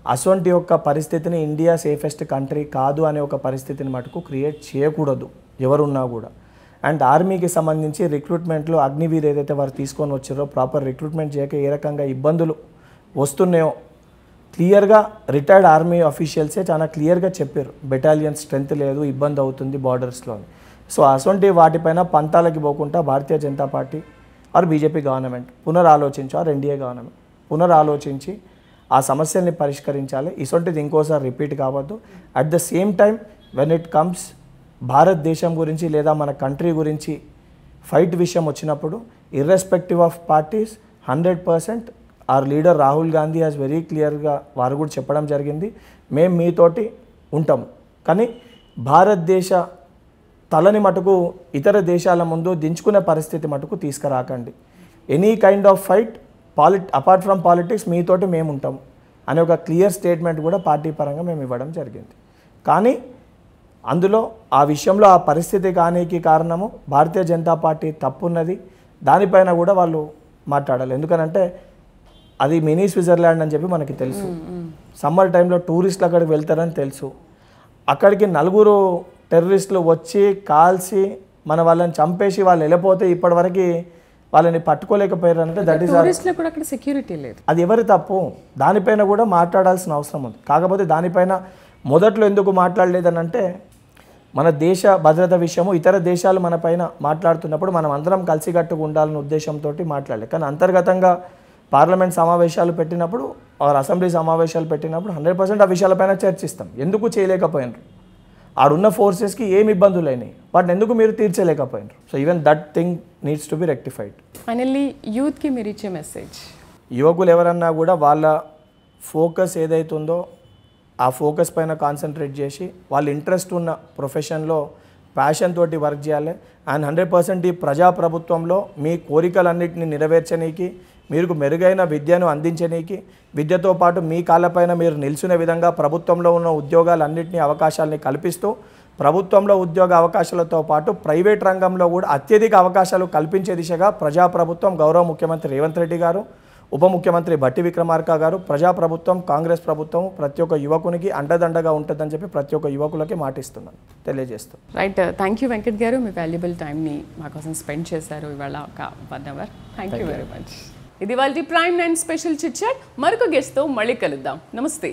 అటువంటి యొక్క పరిస్థితిని ఇండియా సేఫెస్ట్ కంట్రీ కాదు అనే ఒక పరిస్థితిని మటుకు క్రియేట్ చేయకూడదు ఎవరున్నా కూడా. అండ్ ఆర్మీకి సంబంధించి రిక్రూట్మెంట్లో అగ్నివీర్ ఏదైతే వారు తీసుకొని వచ్చారో ప్రాపర్ రిక్రూట్మెంట్ చేయక ఏ రకంగా ఇబ్బందులు వస్తున్నాయో క్లియర్గా రిటైర్డ్ ఆర్మీ అఫీషియల్సే చాలా క్లియర్గా చెప్పారు, బెటాలియన్ స్ట్రెంత్ లేదు, ఇబ్బంది అవుతుంది బార్డర్స్లో. సో అటువంటి వాటిపైన పంతాలకి పోకుండా Bharatiya Janata party or BJP government పునరాలోచించి ఆర్ ఎన్డీఏ గవర్నమెంట్ పునరాలోచించి ఆ సమస్యల్ని పరిష్కరించాలి. ఇటువంటిది ఇంకోసారి రిపీట్ కావద్దు. At the same time when it comes భారతదేశం గురించి లేదా మన కంట్రీ గురించి ఫైట్ విషయం వచ్చినప్పుడు irrespective of parties 100% or leader Rahul Gandhi has very క్లియర్గా వారు కూడా చెప్పడం జరిగింది, మేము మీతోటి ఉంటాం, కానీ భారతదేశ తలని మటుకు ఇతర దేశాల ముందు దించుకునే పరిస్థితి మటుకు తీసుకురాకండి. Any kind of fight apart from politics మీతోటి మేము ఉంటాం అనే ఒక క్లియర్ స్టేట్మెంట్ కూడా పార్టీ పరంగా మేము ఇవ్వడం జరిగింది. కానీ అందులో ఆ విషయంలో ఆ పరిస్థితి కానీకి కారణము భారతీయ జనతా పార్టీ తప్పున్నది, దానిపైన కూడా వాళ్ళు మాట్లాడాలి. ఎందుకనంటే అది మినీ స్విట్జర్లాండ్ అని చెప్పి మనకి తెలుసు. సమ్మర్ టైంలో టూరిస్టులు అక్కడికి వెళ్తారని తెలుసు. అక్కడికి 4 టెర్రరిస్టులు వచ్చి కాల్చి మన వాళ్ళని చంపేసి వాళ్ళు వెళ్ళిపోతే ఇప్పటివరకు వాళ్ళని పట్టుకోలేకపోయారు అంటే దట్ ఈస్ అక్కడ సెక్యూరిటీ లేదు. అది ఎవరి తప్పు? దానిపైన కూడా మాట్లాడాల్సిన అవసరం ఉంది. కాకపోతే దానిపైన మొదట్లో ఎందుకు మాట్లాడలేదని అంటే మన దేశ భద్రత విషయము ఇతర దేశాలు మన పైన మాట్లాడుతున్నప్పుడు మనం అందరం కలిసికట్టుగా ఉండాలనే ఉద్దేశంతో మాట్లాడలేదు. కానీ అంతర్గతంగా పార్లమెంట్ సమావేశాలు పెట్టినప్పుడు ఆర్ అసెంబ్లీ సమావేశాలు పెట్టినప్పుడు 100% ఆ విషయాలపైన చర్చిస్తాం. ఎందుకు చేయలేకపోయినారు? ఆడున్న ఫోర్సెస్కి ఏమి ఇబ్బందులు అయినాయి, వాటిని ఎందుకు మీరు తీర్చలేకపోయినారు? So even that thing needs to be rectified. Finally యూత్కి మీరు ఇచ్చే మెసేజ్? యువకులు ఎవరన్నా కూడా వాళ్ళ ఫోకస్ ఏదైతుందో ఆ ఫోకస్ పైన కాన్సన్ట్రేట్ చేసి వాళ్ళ ఇంట్రెస్ట్ ఉన్న ప్రొఫెషన్లో ప్యాషన్ తోటి వర్క్ చేయాలి. అండ్ 100% ఈ ప్రజాప్రభుత్వంలో మీ కోరికలన్నింటినీ నెరవేర్చనీకి, మీకు మెరుగైన విద్యను అందించనీకి, విద్యతో పాటు మీ కాళ్ళపైన మీరు నిల్చునే విధంగా ప్రభుత్వంలో ఉన్న ఉద్యోగాలన్నింటినీ అవకాశాలని కల్పిస్తూ ప్రభుత్వంలో ఉద్యోగ అవకాశాలతో పాటు ప్రైవేట్ రంగంలో కూడా అత్యధిక అవకాశాలు కల్పించే దిశగా ప్రజాప్రభుత్వం గౌరవ ముఖ్యమంత్రి రేవంత్ రెడ్డి గారు, ఉప ముఖ్యమంత్రి బట్టి విక్రమార్క గారు, ప్రజాప్రభుత్వం కాంగ్రెస్ ప్రభుత్వం ప్రతి ఒక్క యువకునికి అండదండగా ఉంటుందని చెప్పి ప్రతి ఒక్క యువకులకి మాటిస్తున్నాను, తెలియజేస్తాను. రైట్, థ్యాంక్ యూ వెంకట్ గారు, మీ వాల్యుబుల్ టైంని మా కోసం స్పెండ్ చేశారు ఇవాళ ఒక 1 hour. Thank you very much. ఇది వాళ్ళ ప్రైమ్ 9 స్పెషల్ చిట్ చాట్. మరొక గెస్ట్తో మళ్ళీ కలుద్దాం. నమస్తే.